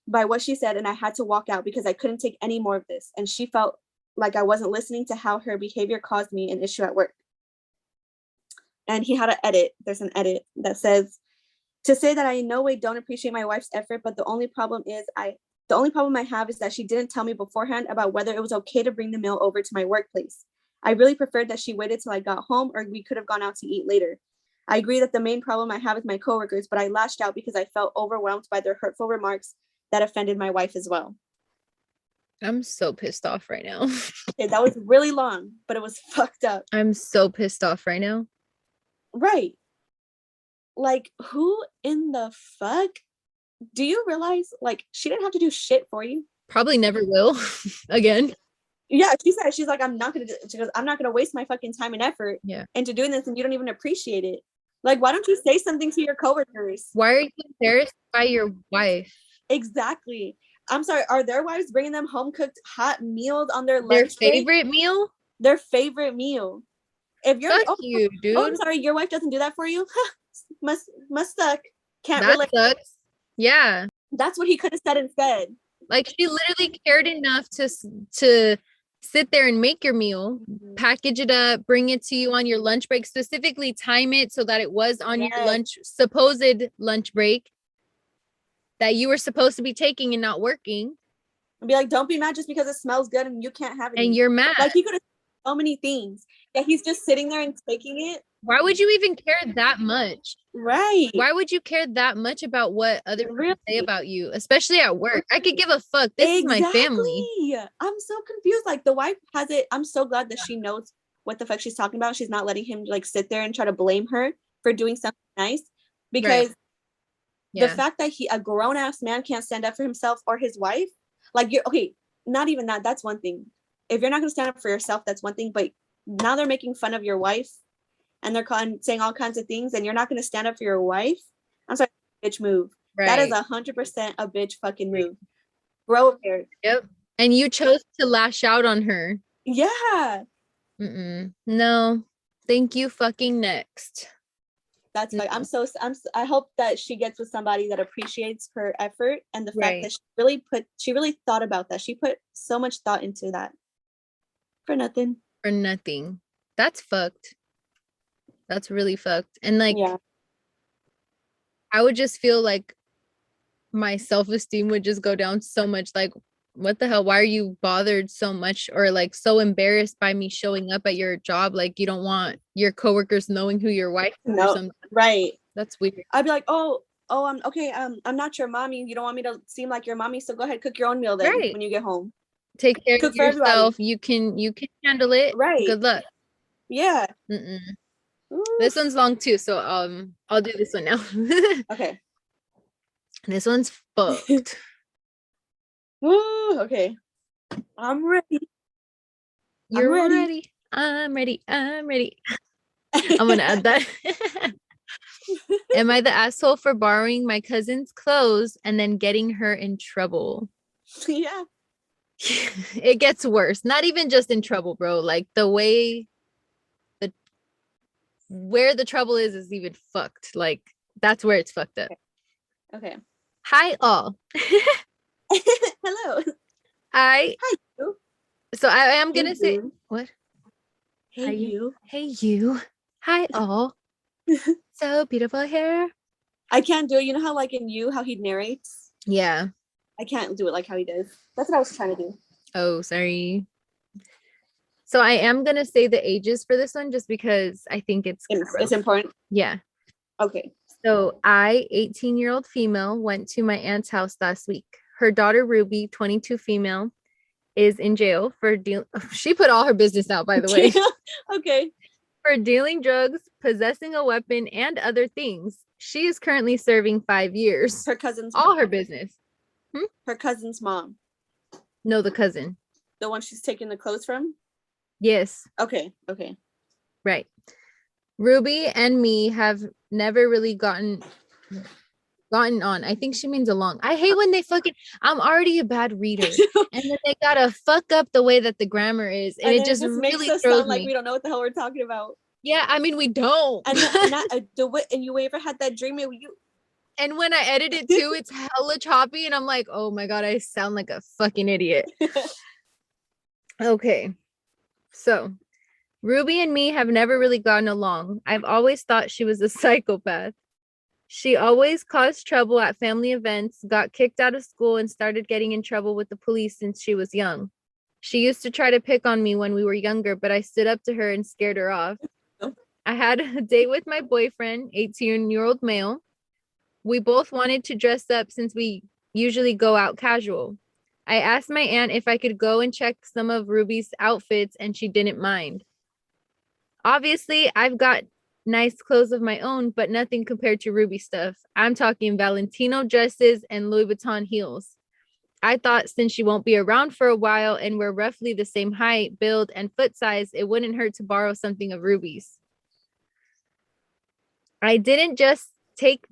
A: by what she said and I had to walk out because I couldn't take any more of this. And she felt like I wasn't listening to how her behavior caused me an issue at work. And he had an edit. There's an edit that says, to say that I in no way don't appreciate my wife's effort, but the only problem I have is that she didn't tell me beforehand about whether it was okay to bring the meal over to my workplace. I really preferred that she waited till I got home or we could have gone out to eat later. I agree that the main problem I have with my coworkers, but I lashed out because I felt overwhelmed by their hurtful remarks that offended my wife as well.
B: I'm so pissed off right now.
A: Okay, that was really long, but it was fucked up.
B: I'm so pissed off right now.
A: Right. Like, who in the fuck? Do you realize, like, she didn't have to do shit for you?
B: Probably never will again.
A: Yeah, she said, she's like, I'm not gonna waste my fucking time and effort into doing this and you don't even appreciate it. Like, why don't you say something to your coworkers?
B: Why are you embarrassed by your wife?
A: Exactly. I'm sorry, are their wives bringing them home cooked hot meals on their lunch
B: favorite meal?
A: Their favorite meal. If you're
B: you, dude.
A: Oh, I'm sorry, your wife doesn't do that for you? must suck. Can't
B: that
A: relate.
B: Sucks. Yeah.
A: That's what he could have said instead.
B: Like, she literally cared enough to sit there and make your meal, package it up, bring it to you on your lunch break, specifically time it so that it was on your supposed lunch break that you were supposed to be taking and not working.
A: And be like, don't be mad just because it smells good and you can't have it.
B: And you're mad.
A: Like, he could have so many things. Yeah, he's just sitting there and taking it.
B: Why would you even care that much?
A: Right.
B: Why would you care that much about what other people say about you, especially at work? I could give a fuck. This is my family.
A: I'm so confused. Like, the wife has it. I'm so glad that she knows what the fuck she's talking about. She's not letting him like sit there and try to blame her for doing something nice, because the fact that a grown-ass man can't stand up for himself or his wife, like, you're okay, not even that, that's one thing. If you're not gonna stand up for yourself, that's one thing, but now they're making fun of your wife and they're saying all kinds of things and you're not gonna stand up for your wife. I'm sorry, bitch move. That is 100% a bitch fucking move. Grow a pair.
B: Yep. And you chose to lash out on her.
A: Yeah.
B: No. Thank you fucking next.
A: That's like, I hope that she gets with somebody that appreciates her effort and the fact that she really thought about that. She put so much thought into that. For nothing.
B: That's fucked. That's really fucked. And like,
A: yeah.
B: I would just feel like my self-esteem would just go down so much. Like, what the hell? Why are you bothered so much or like so embarrassed by me showing up at your job? Like, you don't want your coworkers knowing who your wife is or something.
A: Right.
B: That's weird.
A: I'd be like, I'm okay. I'm not your mommy. You don't want me to seem like your mommy, so go ahead, cook your own meal then when you get home.
B: Take care of yourself. You can handle it.
A: Right.
B: Good luck.
A: Yeah.
B: This one's long too, so I'll do this one now.
A: Okay.
B: This one's fucked.
A: Ooh, okay. I'm ready.
B: You're ready. I'm ready. I'm gonna add that. Am I the asshole for borrowing my cousin's clothes and then getting her in trouble?
A: Yeah.
B: It gets worse. Not even just in trouble, bro. Like the way where the trouble is even fucked. Like that's where it's fucked up.
A: Okay.
B: Hi all.
A: Hello.
B: Hi. So I am gonna say what?
A: Hey you.
B: Hey you. Hi all. So beautiful hair.
A: I can't do it. You know how like in You, how he narrates?
B: Yeah.
A: I can't do it like how he does. That's what I was trying to do.
B: Oh, sorry. So I am gonna say the ages for this one just because I think it's
A: important.
B: Yeah.
A: Okay.
B: So I, 18-year-old female, went to my aunt's house last week. Her daughter Ruby, 22 female, is in jail for she put all her business out, by the way.
A: Okay.
B: For dealing drugs, possessing a weapon, and other things. She is currently serving 5 years.
A: Her cousin's
B: all her business.
A: Her cousin's mom.
B: No, the cousin.
A: The one she's taking the clothes from?
B: Yes.
A: Okay.
B: Right. Ruby and me have never really gotten on. I think she means along. I hate when they I'm already a bad reader. And then they gotta fuck up the way that the grammar is. And it just really
A: makes us
B: throws
A: sound
B: me.
A: like we don't know what the hell we're talking about.
B: Yeah, I mean we don't.
A: And you ever had that dream of you?
B: And when I edit it too, it's hella choppy, and I'm like, oh my god, I sound like a fucking idiot. Okay. So Ruby and me have never really gotten along. I've always thought she was a psychopath. She always caused trouble at family events, got kicked out of school, and started getting in trouble with the police since she was young. She used to try to pick on me when we were younger, but I stood up to her and scared her off. I had a date with my boyfriend, 18-year-old male. We both wanted to dress up since we usually go out casual. I asked my aunt if I could go and check some of Ruby's outfits, and she didn't mind. Obviously, I've got nice clothes of my own, but nothing compared to Ruby stuff. I'm talking Valentino dresses and Louis Vuitton heels. I thought since she won't be around for a while and we're roughly the same height, build, and foot size, it wouldn't hurt to borrow something of Ruby's. I didn't just take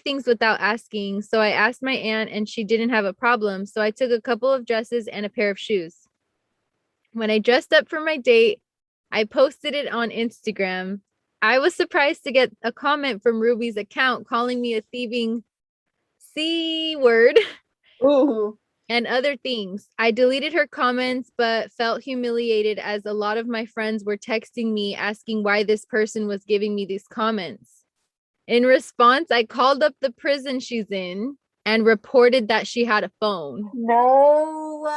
B: things without asking, so I asked my aunt and she didn't have a problem, so I took a couple of dresses and a pair of shoes. When I dressed up for my date, I posted it on Instagram. I was surprised to get a comment from Ruby's account calling me a thieving C word.
A: Ooh.
B: And other things. I deleted her comments, but felt humiliated as a lot of my friends were texting me asking why this person was giving me these comments. In response, I called up the prison she's in and reported that she had a phone.
A: No,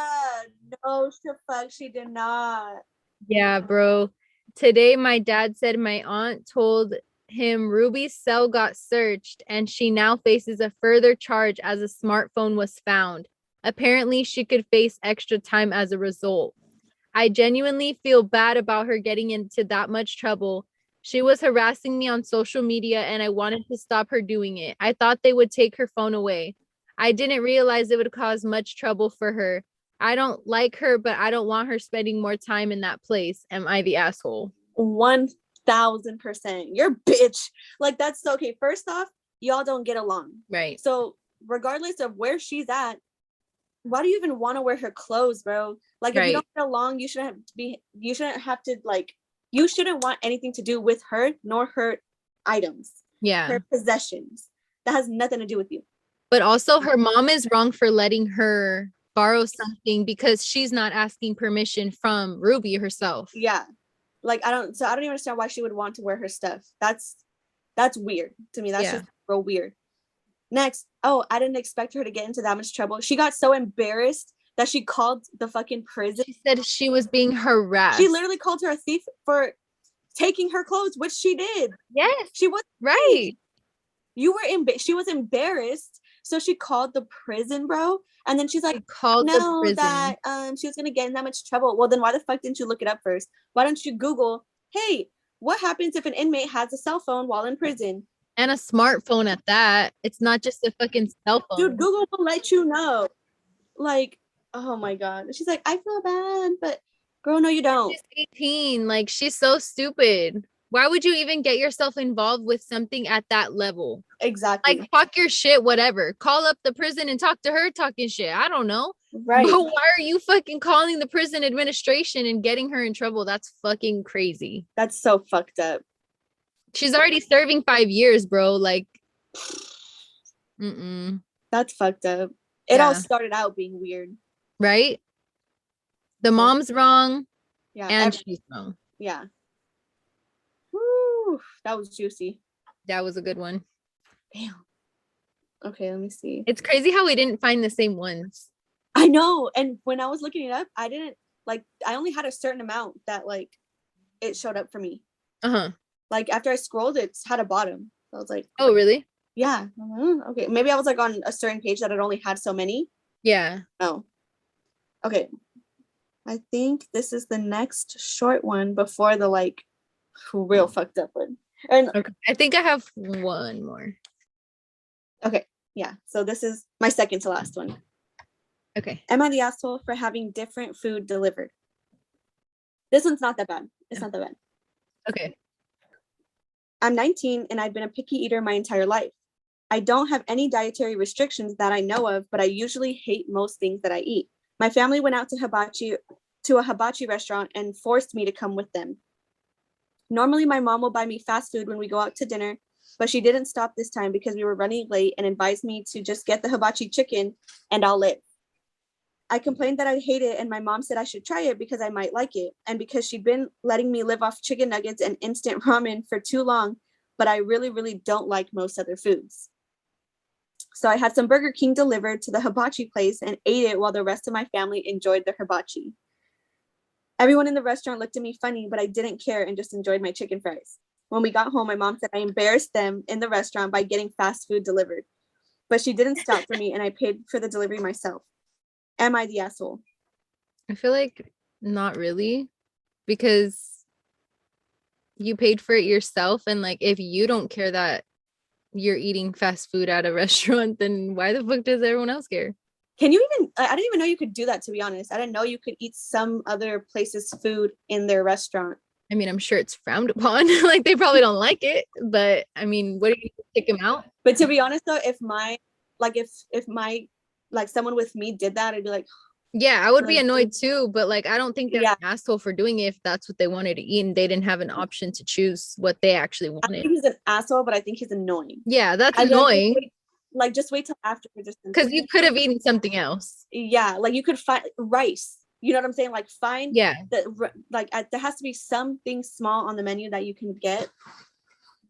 A: she did not.
B: Yeah, bro. Today, my dad said my aunt told him Ruby's cell got searched and she now faces a further charge as a smartphone was found. Apparently, she could face extra time as a result. I genuinely feel bad about her getting into that much trouble. She was harassing me on social media and I wanted to stop her doing it. I thought they would take her phone away. I didn't realize it would cause much trouble for her. I don't like her, but I don't want her spending more time in that place. Am I the asshole?
A: 1000%. You're bitch. Like that's okay. First off, y'all don't get along.
B: Right.
A: So regardless of where she's at, why do you even want to wear her clothes, bro? Like, if you don't get along, you shouldn't want anything to do with her nor her items. Yeah. Her possessions. That has nothing to do with you.
B: But also her mom is wrong for letting her borrow something because she's not asking permission from Ruby herself.
A: Yeah. Like, I don't even understand why she would want to wear her stuff. That's weird to me. That's just real weird. Next, I didn't expect her to get into that much trouble. She got so embarrassed that she called the fucking prison.
B: She said she was being harassed.
A: She literally called her a thief for taking her clothes, which she did.
B: Yes.
A: She was
B: right.
A: She was embarrassed. So she called the prison, bro. And then she's like, that she was gonna get in that much trouble. Well, then why the fuck didn't you look it up first? Why don't you Google, hey, what happens if an inmate has a cell phone while in prison?
B: And a smartphone at that. It's not just a fucking cell phone.
A: Dude, Google will let you know. Like, oh my God. She's like, I feel bad, but girl, no, you don't.
B: She's 18. Like, she's so stupid. Why would you even get yourself involved with something at that level?
A: Exactly.
B: Like, talk your shit, whatever. Call up the prison and talk to her talking shit. I don't know.
A: Right.
B: But why are you fucking calling the prison administration and getting her in trouble? That's fucking crazy.
A: That's so fucked up.
B: She's already serving 5 years, bro. Like,
A: that's fucked up. It all started out being weird.
B: Right? The mom's wrong.
A: Yeah.
B: And she's wrong.
A: Yeah. Woo, that was juicy.
B: That was a good one.
A: Damn. Okay, let me see.
B: It's crazy how we didn't find the same ones.
A: I know. And when I was looking it up, I only had a certain amount that like it showed up for me.
B: Uh-huh.
A: Like after I scrolled, it had a bottom. So I was like,
B: oh, really?
A: Yeah. Okay. Maybe I was like on a certain page that it only had so many.
B: Yeah.
A: Oh. Okay. I think this is the next short one before the like real fucked up one. And
B: okay. I think I have one more.
A: Okay. Yeah. So this is my second to last one.
B: Okay.
A: Am I the asshole for having different food delivered? This one's not that bad. It's not that bad.
B: Okay.
A: I'm 19 and I've been a picky eater my entire life. I don't have any dietary restrictions that I know of, but I usually hate most things that I eat. My family went out to a hibachi restaurant and forced me to come with them. Normally, my mom will buy me fast food when we go out to dinner, but she didn't stop this time because we were running late and advised me to just get the hibachi chicken and I'll live. I complained that I hate it and my mom said I should try it because I might like it and because she'd been letting me live off chicken nuggets and instant ramen for too long, but I really, really don't like most other foods. So I had some Burger King delivered to the hibachi place and ate it while the rest of my family enjoyed their hibachi. Everyone in the restaurant looked at me funny, but I didn't care and just enjoyed my chicken fries. When we got home, my mom said I embarrassed them in the restaurant by getting fast food delivered, but she didn't stop for me and I paid for the delivery myself. Am I the asshole?
B: I feel like not really, because you paid for it yourself. And like, if you don't care that you're eating fast food at a restaurant, then why the fuck does everyone else care?
A: Can you even, I didn't even know you could do that, to be honest. I didn't know you could eat some other place's food in their restaurant.
B: I mean, I'm sure it's frowned upon. Like, they probably don't like it, but I mean, what do you kick them out?
A: But to be honest though, if someone with me did that, I'd be like,
B: yeah, I would be annoyed too, but like, I don't think they're an asshole for doing it if that's what they wanted to eat and they didn't have an option to choose what they actually wanted.
A: I think he's an asshole, but I think he's annoying.
B: Yeah, that's annoying.
A: Just wait till afterwards.
B: Because you could have eaten something else.
A: Yeah, like you could find rice. You know what I'm saying? Like find there has to be something small on the menu that you can get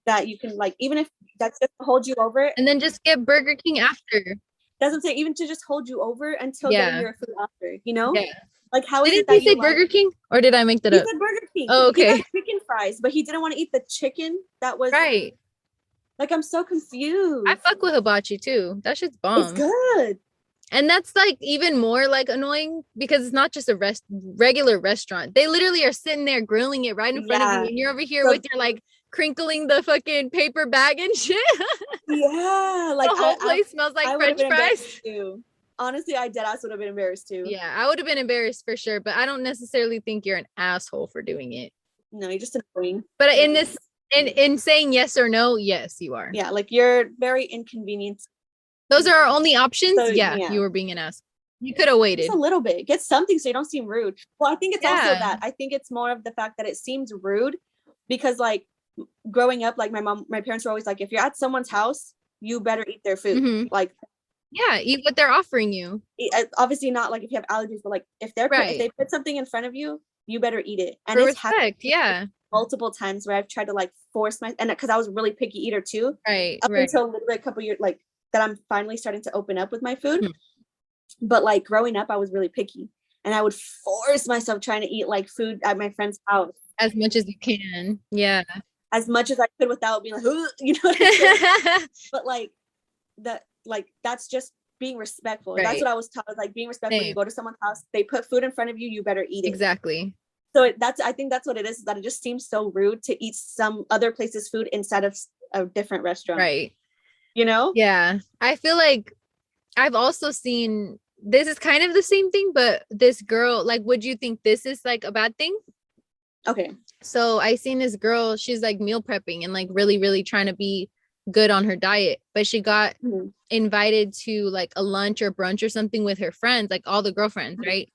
A: that you can like, even if that's just to hold you over.
B: And then just get Burger King after.
A: That's what I'm saying, even to just hold you over until getting your food after, you know? Yeah. Like how
B: didn't he say Burger King? Or did I make that up?
A: He said Burger King.
B: Oh, okay.
A: He got chicken fries, but he didn't want to eat the chicken that was
B: right.
A: Like, I'm so confused.
B: I fuck with hibachi too. That shit's bomb.
A: It's good.
B: And that's like even more like annoying because it's not just a regular restaurant. They literally are sitting there grilling it right in front of you, and you're over here with your like crinkling the fucking paper bag and shit.
A: Yeah, like
B: the whole place smells like French fries.
A: Too. Honestly, I deadass would have been embarrassed too.
B: Yeah, I would have been embarrassed for sure, but I don't necessarily think you're an asshole for doing it.
A: No, you're just annoying.
B: But in this And in saying yes or no, yes, you are.
A: Yeah, like you're very inconvenient.
B: Those are our only options.
A: So,
B: yeah, you were being an ass. You could have waited.
A: Just a little bit. Get something so you don't seem rude. Well, I think it's also that. I think it's more of the fact that it seems rude because like growing up, like my parents were always like, if you're at someone's house, you better eat their food. Like,
B: yeah, eat what they're offering you.
A: Obviously not like if you have allergies, but like if if they put something in front of you, you better eat it. And
B: for respect, yeah.
A: Multiple times where I've tried to like force and because I was a really picky eater too. Up until literally a couple years, like that I'm finally starting to open up with my food. But like growing up, I was really picky and I would force myself trying to eat like food at my friend's house.
B: As much as you can. Yeah.
A: As much as I could without being like, you know what I'm saying? But like that's just being respectful. That's what I was taught, like being respectful. You go to someone's house, they put food in front of you, you better eat it.
B: Exactly.
A: So I think that's what it is, that it just seems so rude to eat some other place's food instead of a different restaurant.
B: Right.
A: You know?
B: Yeah. I feel like I've also seen, this is kind of the same thing, but this girl, like, would you think this is like a bad thing?
A: Okay.
B: So I seen this girl, she's like meal prepping and like really, really trying to be good on her diet, but she got invited to like a lunch or brunch or something with her friends, like all the girlfriends, right?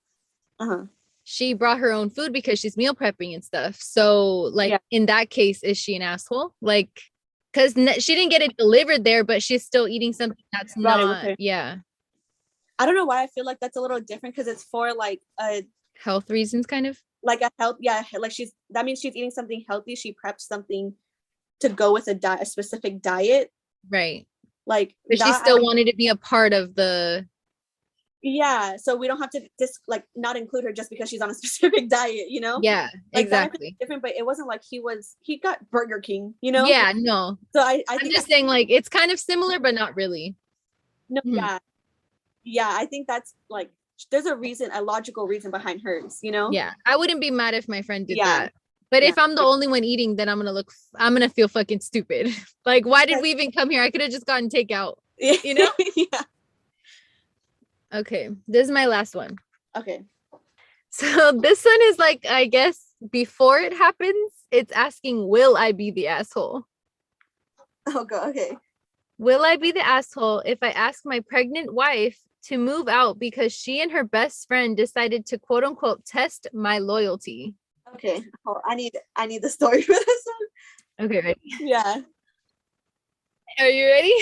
B: She brought her own food because she's meal prepping and stuff. So like in that case, is she an asshole? Like, because she didn't get it delivered there, but she's still eating something that's not. Yeah.
A: I don't know why I feel like that's a little different, because it's for like a
B: health reasons, kind of
A: like a health. Yeah, like that means she's eating something healthy. She prepped something to go with a specific diet,
B: right?
A: Like,
B: but she still wanted to be a part of the.
A: Yeah, so we don't have to just like not include her just because she's on a specific diet, you know?
B: Yeah,
A: like,
B: exactly.
A: Different, but it wasn't like he got Burger King, you know?
B: Yeah, no.
A: So I'm
B: just saying, like, it's kind of similar, but not really.
A: No, yeah, I think that's like there's a logical reason behind hers, you know?
B: Yeah, I wouldn't be mad if my friend did that. But if I'm the only one eating, then I'm gonna feel fucking stupid. Like, why did we even come here? I could have just gotten takeout, you know?
A: Yeah.
B: Okay, this is my last one.
A: Okay.
B: So this one is like, I guess before it happens, it's asking, will I be the asshole?
A: Oh god, okay.
B: Will I be the asshole if I ask my pregnant wife to move out because she and her best friend decided to quote unquote test my loyalty?
A: Okay. Oh, I need the story for this one.
B: Okay, ready?
A: Yeah.
B: Are you ready?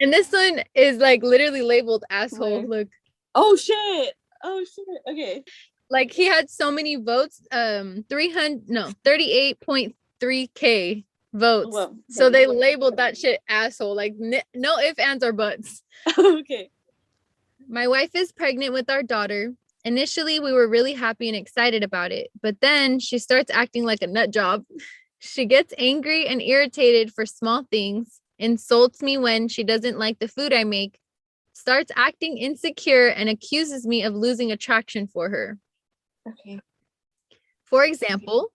B: And this one is like literally labeled asshole. Look.
A: Oh shit. Okay.
B: Like he had so many votes, 38.3k votes. Whoa. So they labeled that shit asshole. Like no ifs, ands, or buts.
A: Okay.
B: My wife is pregnant with our daughter. Initially, we were really happy and excited about it, but then she starts acting like a nut job. She gets angry and irritated for small things, insults me when she doesn't like the food I make, starts acting insecure, and accuses me of losing attraction for her.
A: Okay.
B: For example,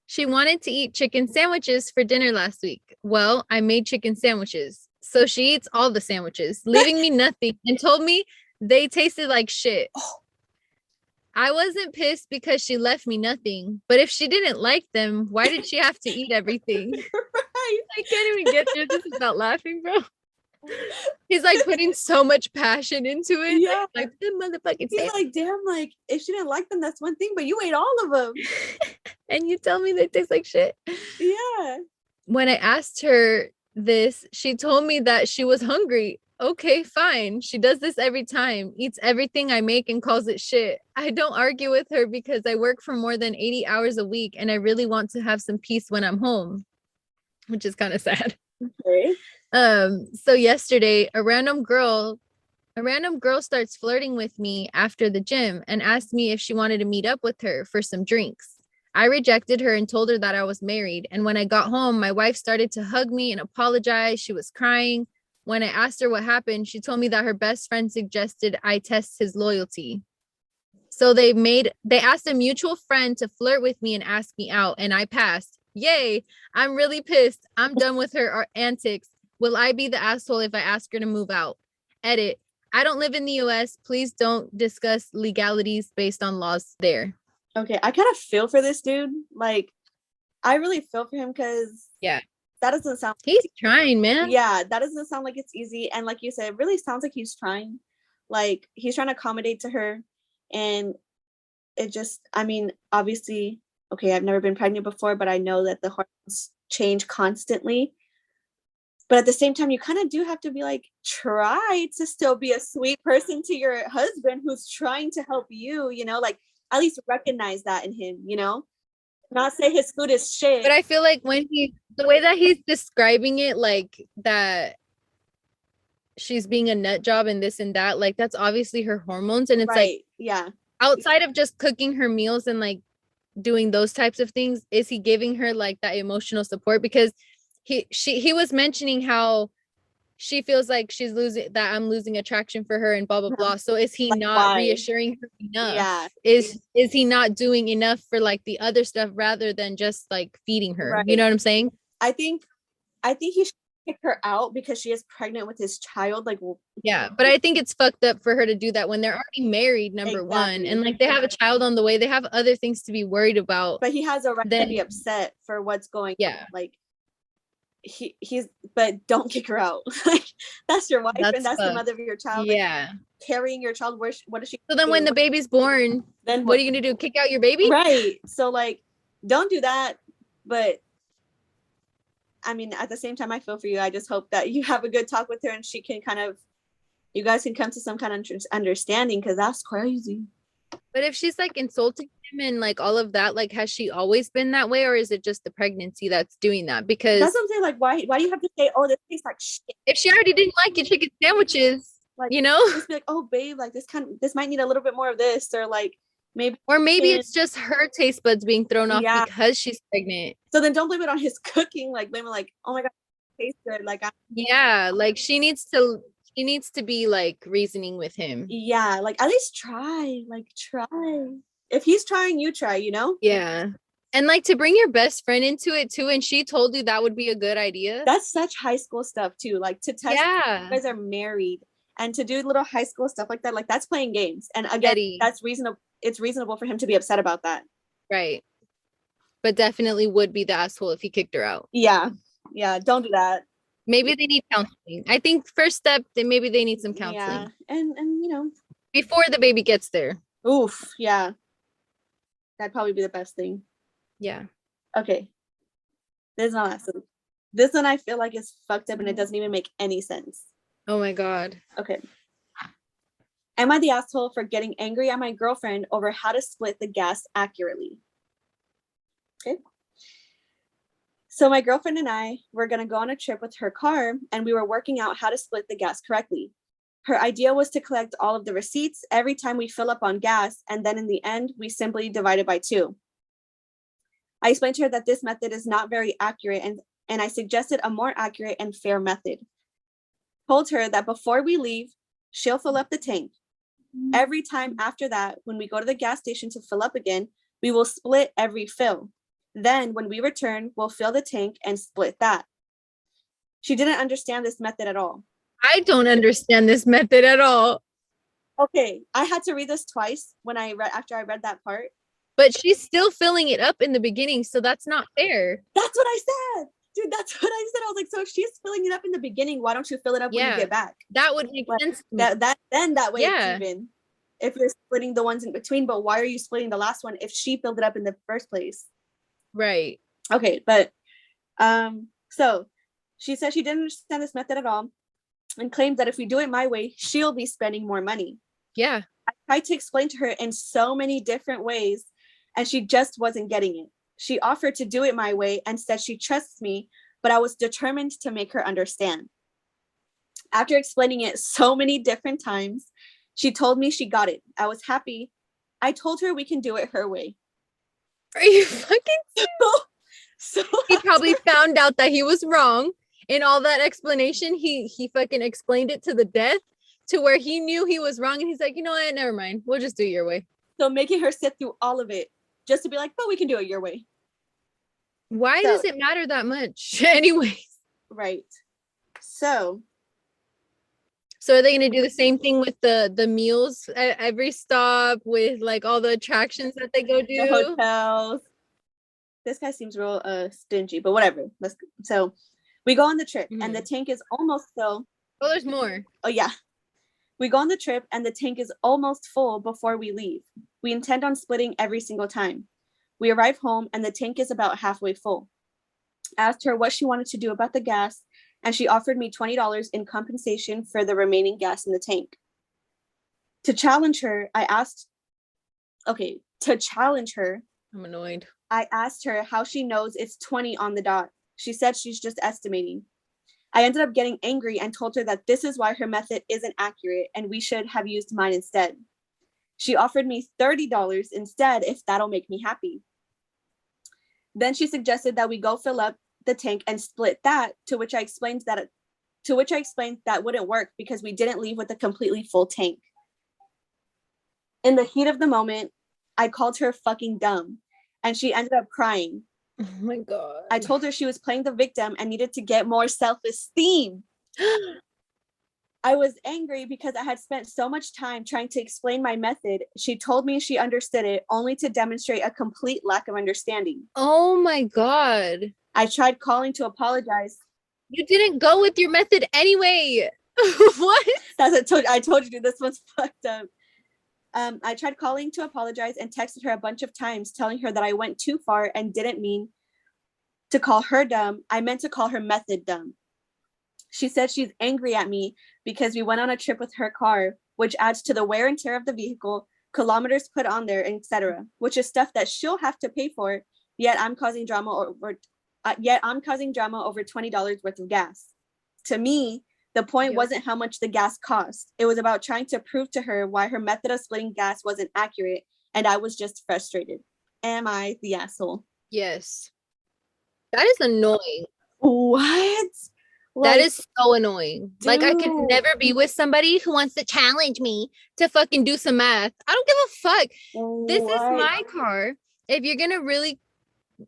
B: she wanted to eat chicken sandwiches for dinner last week. Well, I made chicken sandwiches. So she eats all the sandwiches, leaving me nothing, and told me they tasted like shit. I wasn't pissed because she left me nothing, but if she didn't like them, why did she have to eat everything? Right. I can't even get through this without laughing, bro. He's like putting so much passion into it.
A: Yeah.
B: Like the motherfucking
A: He's
B: sandwich.
A: like, damn, like if she didn't like them, that's one thing, but you ate all of them.
B: And you tell me they taste like shit.
A: Yeah.
B: When I asked her this, she told me that she was hungry. Okay, fine. She does this every time, eats everything I make and calls it shit. I don't argue with her because I work for more than 80 hours a week and I really want to have some peace when I'm home, which is kind of sad.
A: Okay.
B: So yesterday, a random girl starts flirting with me after the gym and asked me if she wanted to meet up with her for some drinks. I rejected her and told her that I was married. And when I got home, my wife started to hug me and apologize. She was crying. When I asked her what happened, she told me that her best friend suggested I test his loyalty. So they asked a mutual friend to flirt with me and ask me out, and I passed. Yay, I'm really pissed. I'm done with her antics. Will I be the asshole if I ask her to move out? Edit. I don't live in the US. Please don't discuss legalities based on laws there.
A: Okay, I kind of feel for this dude. Like, I really feel for him because
B: Yeah,
A: that doesn't sound.
B: he's trying, man.
A: Yeah, that doesn't sound like it's easy. And like you said, it really sounds like he's trying. Like he's trying to accommodate to her, and it just. I mean, obviously, okay, I've never been pregnant before, but I know that the hormones change constantly. But at the same time, you kind of do have to be like, try to still be a sweet person to your husband who's trying to help you, like at least recognize that in him, not say his food is shit.
B: But I feel like when the way that he's describing it, like that she's being a nut job and this and that, like that's obviously her hormones. And it's
A: right.
B: like,
A: yeah,
B: outside of just cooking her meals and like doing those types of things, is he giving her like that emotional support? Because he was mentioning how she feels like I'm losing attraction for her and blah blah blah. So is he
A: like,
B: not
A: why?
B: reassuring her enough?
A: Yeah.
B: Is he not doing enough for like the other stuff rather than just like feeding her?
A: Right.
B: You know what I'm saying?
A: I think he should kick her out because she is pregnant with his child. Like,
B: yeah, but I think it's fucked up for her to do that when they're already married, number one, and like they have a child on the way. They have other things to be worried about.
A: But he has a right to be upset for what's going on. Like he's but don't kick her out. Like that's your wife and that's the mother of your child.
B: Yeah.
A: Like, carrying your child, what does she
B: so then do? When the baby's born, then what are you gonna do? Kick out your baby?
A: Right. So like don't do that. But I mean, at the same time, I feel for you. I just hope that you have a good talk with her and she can you guys can come to some kind of understanding, because that's crazy.
B: But if she's like insulting him and like all of that, like has she always been that way, or is it just the pregnancy that's doing that? Because
A: that's what I'm saying. Like, why do you have to say, oh, this tastes like shit?
B: If she already didn't like your chicken sandwiches, like,
A: just be like, oh, babe, like this might need a little bit more of this, or like maybe
B: it's just her taste buds being thrown off because she's pregnant.
A: So then don't blame it on his cooking. Like blame it like, oh my god, it tastes good. Like
B: like she needs to be like reasoning with him.
A: Yeah, like at least try. Like try. If he's trying, you try,
B: Yeah. And like to bring your best friend into it too, and she told you that would be a good idea.
A: That's such high school stuff too. Like to test you guys are married and to do little high school stuff like that, like that's playing games. And again, that's reasonable. It's reasonable for him to be upset about that.
B: Right. But definitely would be the asshole if he kicked her out.
A: Yeah. Yeah. Don't do that.
B: Maybe they need counseling. I think first step, maybe they need some counseling.
A: Yeah. And
B: before the baby gets there.
A: Oof. Yeah. That'd probably be the best thing.
B: Yeah.
A: Okay. This is my last one. This one I feel like is fucked up and it doesn't even make any sense.
B: Oh my God.
A: Okay. Am I the asshole for getting angry at my girlfriend over how to split the gas accurately? Okay. So my girlfriend and I were going to go on a trip with her car and we were working out how to split the gas correctly. Her idea was to collect all of the receipts every time we fill up on gas, and then in the end, we simply divide it by 2. I explained to her that this method is not very accurate and I suggested a more accurate and fair method. Told her that before we leave, she'll fill up the tank. Every time after that, when we go to the gas station to fill up again, we will split every fill. Then when we return, we'll fill the tank and split that. She didn't understand this method at all.
B: I don't understand this method at all.
A: Okay, I had to read this twice after I read that part.
B: But she's still filling it up in the beginning, so that's not fair.
A: That's what I said. Dude, that's what I said. I was like, so if she's filling it up in the beginning, why don't you fill it up when you get back?
B: That would make sense.
A: That way it's even. If you're splitting the ones in between, but why are you splitting the last one if she filled it up in the first place?
B: Right.
A: Okay, but so she said she didn't understand this method at all and claims that if we do it my way, she'll be spending more money.
B: Yeah.
A: I tried to explain to her in so many different ways and she just wasn't getting it. She offered to do it my way and said she trusts me, but I was determined to make her understand. After explaining it so many different times, she told me she got it. I was happy. I told her we can do it her way.
B: Are you fucking so he probably found out that he was wrong in all that explanation. He fucking explained it to the death to where he knew he was wrong and he's like, you know what, never mind, we'll just do it your way.
A: So making her sit through all of it just to be like, but we can do it your way.
B: Why does it matter that much anyways?
A: Right. So
B: are they going to do the same thing with the meals at every stop with like all the attractions that they go do?
A: The hotels. this guy seems real stingy, but whatever. So we go on the trip and the tank is almost full.
B: Oh, there's more.
A: Oh yeah. We go on the trip and the tank is almost full before we leave. We intend on splitting every single time. We arrive home and the tank is about halfway full. I asked her what she wanted to do about the gas, and she offered me $20 in compensation for the remaining gas in the tank. To challenge her, I'm
B: annoyed.
A: I asked her how she knows it's 20 on the dot. She said she's just estimating. I ended up getting angry and told her that this is why her method isn't accurate and we should have used mine instead. She offered me $30 instead if that'll make me happy. Then she suggested that we go fill up the tank and split that, to which I explained that wouldn't work because we didn't leave with a completely full tank. In the heat of the moment, I called her fucking dumb, and she ended up crying.
B: Oh my God.
A: I told her she was playing the victim and needed to get more self-esteem. I was angry because I had spent so much time trying to explain my method. She told me she understood it, only to demonstrate a complete lack of understanding.
B: Oh my God.
A: I tried calling to apologize.
B: You didn't go with your method anyway. What?
A: I told you this one's fucked up. I tried calling to apologize and texted her a bunch of times telling her that I went too far and didn't mean to call her dumb. I meant to call her method dumb. She said she's angry at me because we went on a trip with her car, which adds to the wear and tear of the vehicle, kilometers put on there, etc., which is stuff that she'll have to pay for, yet I'm causing drama over $20 worth of gas. To me, the point wasn't how much the gas cost. It was about trying to prove to her why her method of splitting gas wasn't accurate, and I was just frustrated. Am I the asshole?
B: Yes. That is annoying.
A: What?
B: That is so annoying. Dude. Like, I could never be with somebody who wants to challenge me to fucking do some math. I don't give a fuck. This is my car. If you're gonna really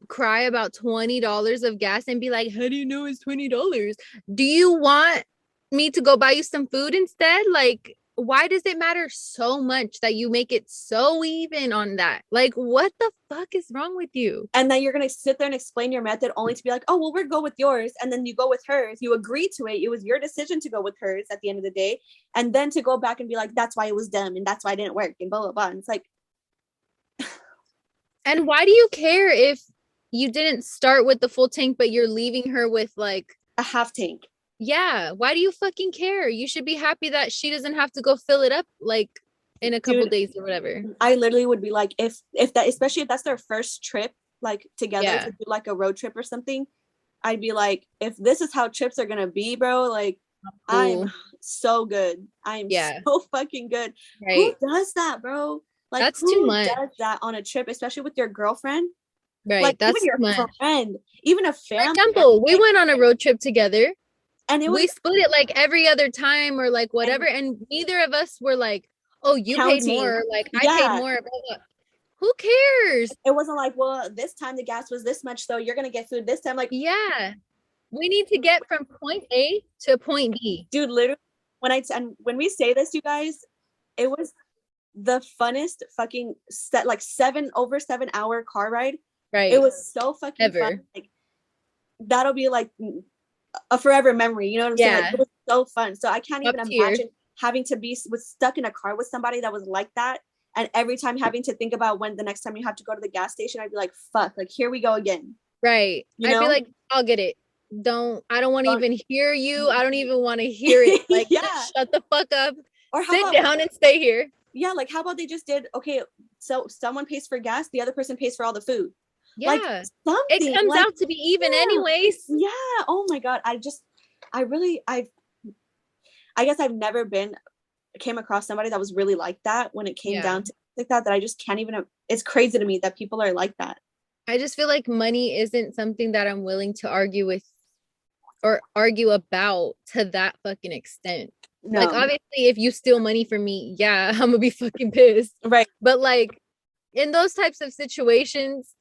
B: cry about $20 of gas and be like, how do you know it's $20? Do you want me to go buy you some food instead? Like, why does it matter so much that you make it so even on that? Like, what the fuck is wrong with you?
A: And then you're gonna sit there and explain your method only to be like, oh well, we'll go with yours, and then you go with hers. You agree to it. It was your decision to go with hers at the end of the day, and then to go back and be like, that's why it was dumb and that's why it didn't work and blah blah blah. And it's like,
B: and why do you care if you didn't start with the full tank but you're leaving her with like
A: a half tank?
B: Yeah, why do you fucking care? You should be happy that she doesn't have to go fill it up like in a couple days or whatever.
A: I literally would be like, if that, especially if that's their first trip like together to do like a road trip or something, I'd be like, if this is how trips are gonna be, bro, like I'm so good. I'm so fucking good. Right. Who does that, bro? Like,
B: that's too much.
A: Who does that on a trip, especially with your girlfriend?
B: Right.
A: Like,
B: that's
A: even your friend, even a family.
B: For example, we went on a road trip together.
A: And we
B: split it like every other time or like whatever. And neither of us were like, oh, you paid more. Like, I paid more. Blah, blah. Who cares?
A: It wasn't like, well, this time the gas was this much, so you're going to get food this time. Like,
B: yeah. We need to get from point A to point B.
A: Dude, literally, when we say this, you guys, it was the funnest fucking over 7 hour car ride.
B: Right.
A: It was so fucking fun. Like, that'll be like a forever memory, you know what I'm saying? Like, it was so fun. So I can't even imagine having to be stuck in a car with somebody that was like that, and every time having to think about when the next time you have to go to the gas station, I'd be like, fuck, like here we go again.
B: Right. I'd be like, I'll get it. I don't want to even hear you. I don't even want to hear it. Like, just shut the fuck up. Or sit down and stay here.
A: Yeah, like how about they just did, okay, so someone pays for gas, the other person pays for all the food.
B: Yeah,
A: like
B: it comes out to be even anyways.
A: Yeah. Oh my god. I guess I've never came across somebody that was really like that when it came down to like that I just can't even. It's crazy to me that people are like that.
B: I just feel like money isn't something that I'm willing to argue with or argue about to that fucking extent. No. Like, obviously, if you steal money from me, yeah, I'm gonna be fucking pissed.
A: Right.
B: But like in those types of situations,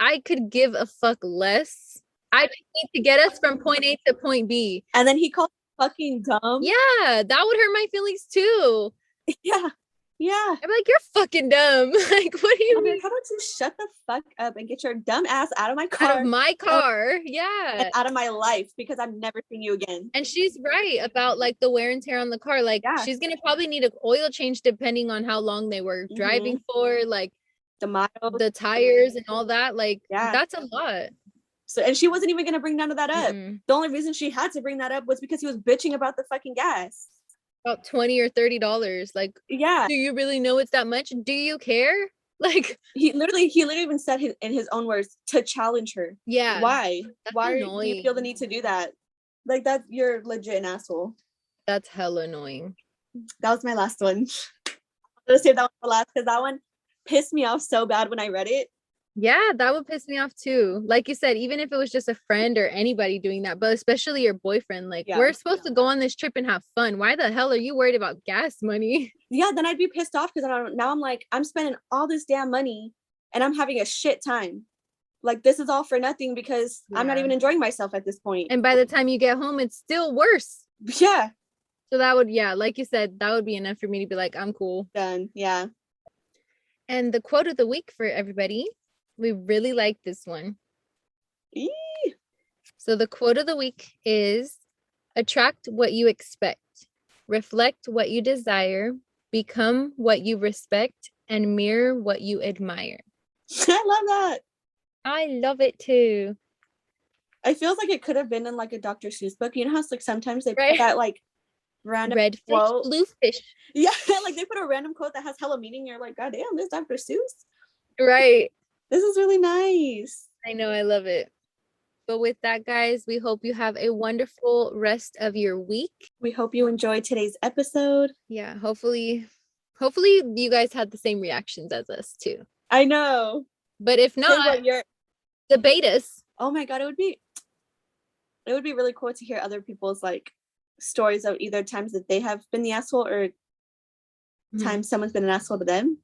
B: I could give a fuck less. I just need to get us from point A to point B.
A: And then he called fucking dumb.
B: Yeah, that would hurt my feelings too.
A: Yeah. Yeah.
B: I'd be like, you're fucking dumb. Like, what do you mean?
A: How about you shut the fuck up and get your dumb ass out of my car?
B: Out of my car. Yeah.
A: And out of my life, because I'm never seeing you again.
B: And she's right about like the wear and tear on the car. Like she's gonna probably need an oil change depending on how long they were driving for, like
A: the miles,
B: the tires and all that. Like that's a lot.
A: So, and she wasn't even gonna bring none of that up. The only reason she had to bring that up was because he was bitching about the fucking gas.
B: About $20 or $30. Like, do you really know it's that much? Do you care? Like,
A: he literally even said in his own words to challenge her.
B: Yeah.
A: Why?
B: That's
A: Why
B: annoying.
A: do you feel the need to do that? Like, that's, you're legit an asshole.
B: That's hella annoying.
A: That was my last one. I'm gonna save that one for last because that one pissed me off so bad when I read it.
B: Yeah, that would piss me off too. Like you said, even if it was just a friend or anybody doing that, but especially your boyfriend, like we're supposed to go on this trip and have fun. Why the hell are you worried about gas money?
A: Yeah, then I'd be pissed off because now I'm like, I'm spending all this damn money and I'm having a shit time. Like, this is all for nothing because I'm not even enjoying myself at this point.
B: And by the time you get home, it's still worse.
A: Yeah.
B: So that would, like you said, that would be enough for me to be like, I'm cool.
A: Done. Yeah.
B: And the quote of the week for everybody. We really like this one.
A: Eee.
B: So the quote of the week is, attract what you expect, reflect what you desire, become what you respect, and mirror what you admire.
A: I love that.
B: I love it too.
A: It feels like it could have been in like a Dr. Seuss book. You know how like sometimes they put that like random
B: red fish,
A: quote.
B: Blue fish.
A: Yeah, like they put a random quote that has hella meaning. You're like, God damn, this Dr. Seuss.
B: Right.
A: This is really nice.
B: I know, I love it. But with that, guys, we hope you have a wonderful rest of your week.
A: We hope you enjoyed today's episode.
B: Yeah, hopefully you guys had the same reactions as us too.
A: I know.
B: But if not, debate us.
A: Oh my God, it would be really cool to hear other people's like stories of either times that they have been the asshole or times someone's been an asshole to them.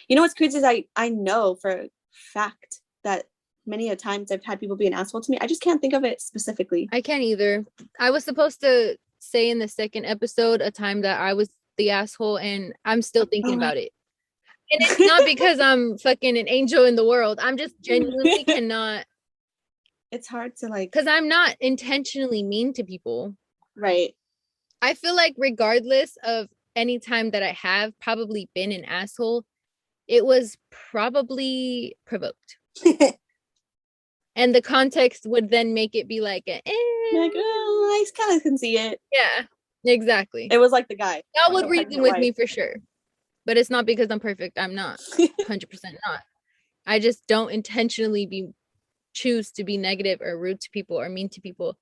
A: You know what's crazy is I know for a fact that many a times I've had people be an asshole to me. I just can't think of it specifically.
B: I can't either. I was supposed to say in the second episode a time that I was the asshole, and I'm still thinking about it. And it's not because I'm fucking an angel in the world. I'm just genuinely cannot.
A: It's hard to like.
B: Because I'm not intentionally mean to people.
A: Right.
B: I feel like regardless of any time that I have probably been an asshole, it was probably provoked. And the context would then make it be like, like,
A: oh, I kind of can see it.
B: Yeah, exactly.
A: It was like the guy.
B: That would reason with me for sure. But it's not because I'm perfect. I'm not. 100% not. I just don't intentionally choose to be negative or rude to people or mean to people.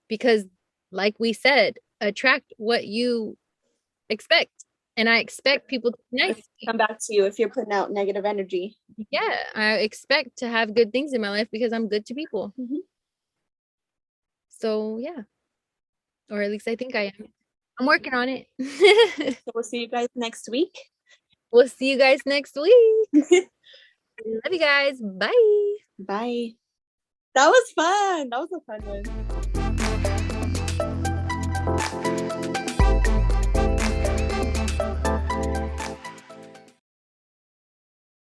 B: Because like we said, attract what you expect. And I expect people to be nice.
A: Come back to you if you're putting out negative energy.
B: Yeah, I expect to have good things in my life because I'm good to people. So yeah, or at least I think I am. I'm working on it.
A: So we'll see you guys next week.
B: We'll see you guys next week. Love you guys. Bye.
A: Bye. That was fun. That was a fun one.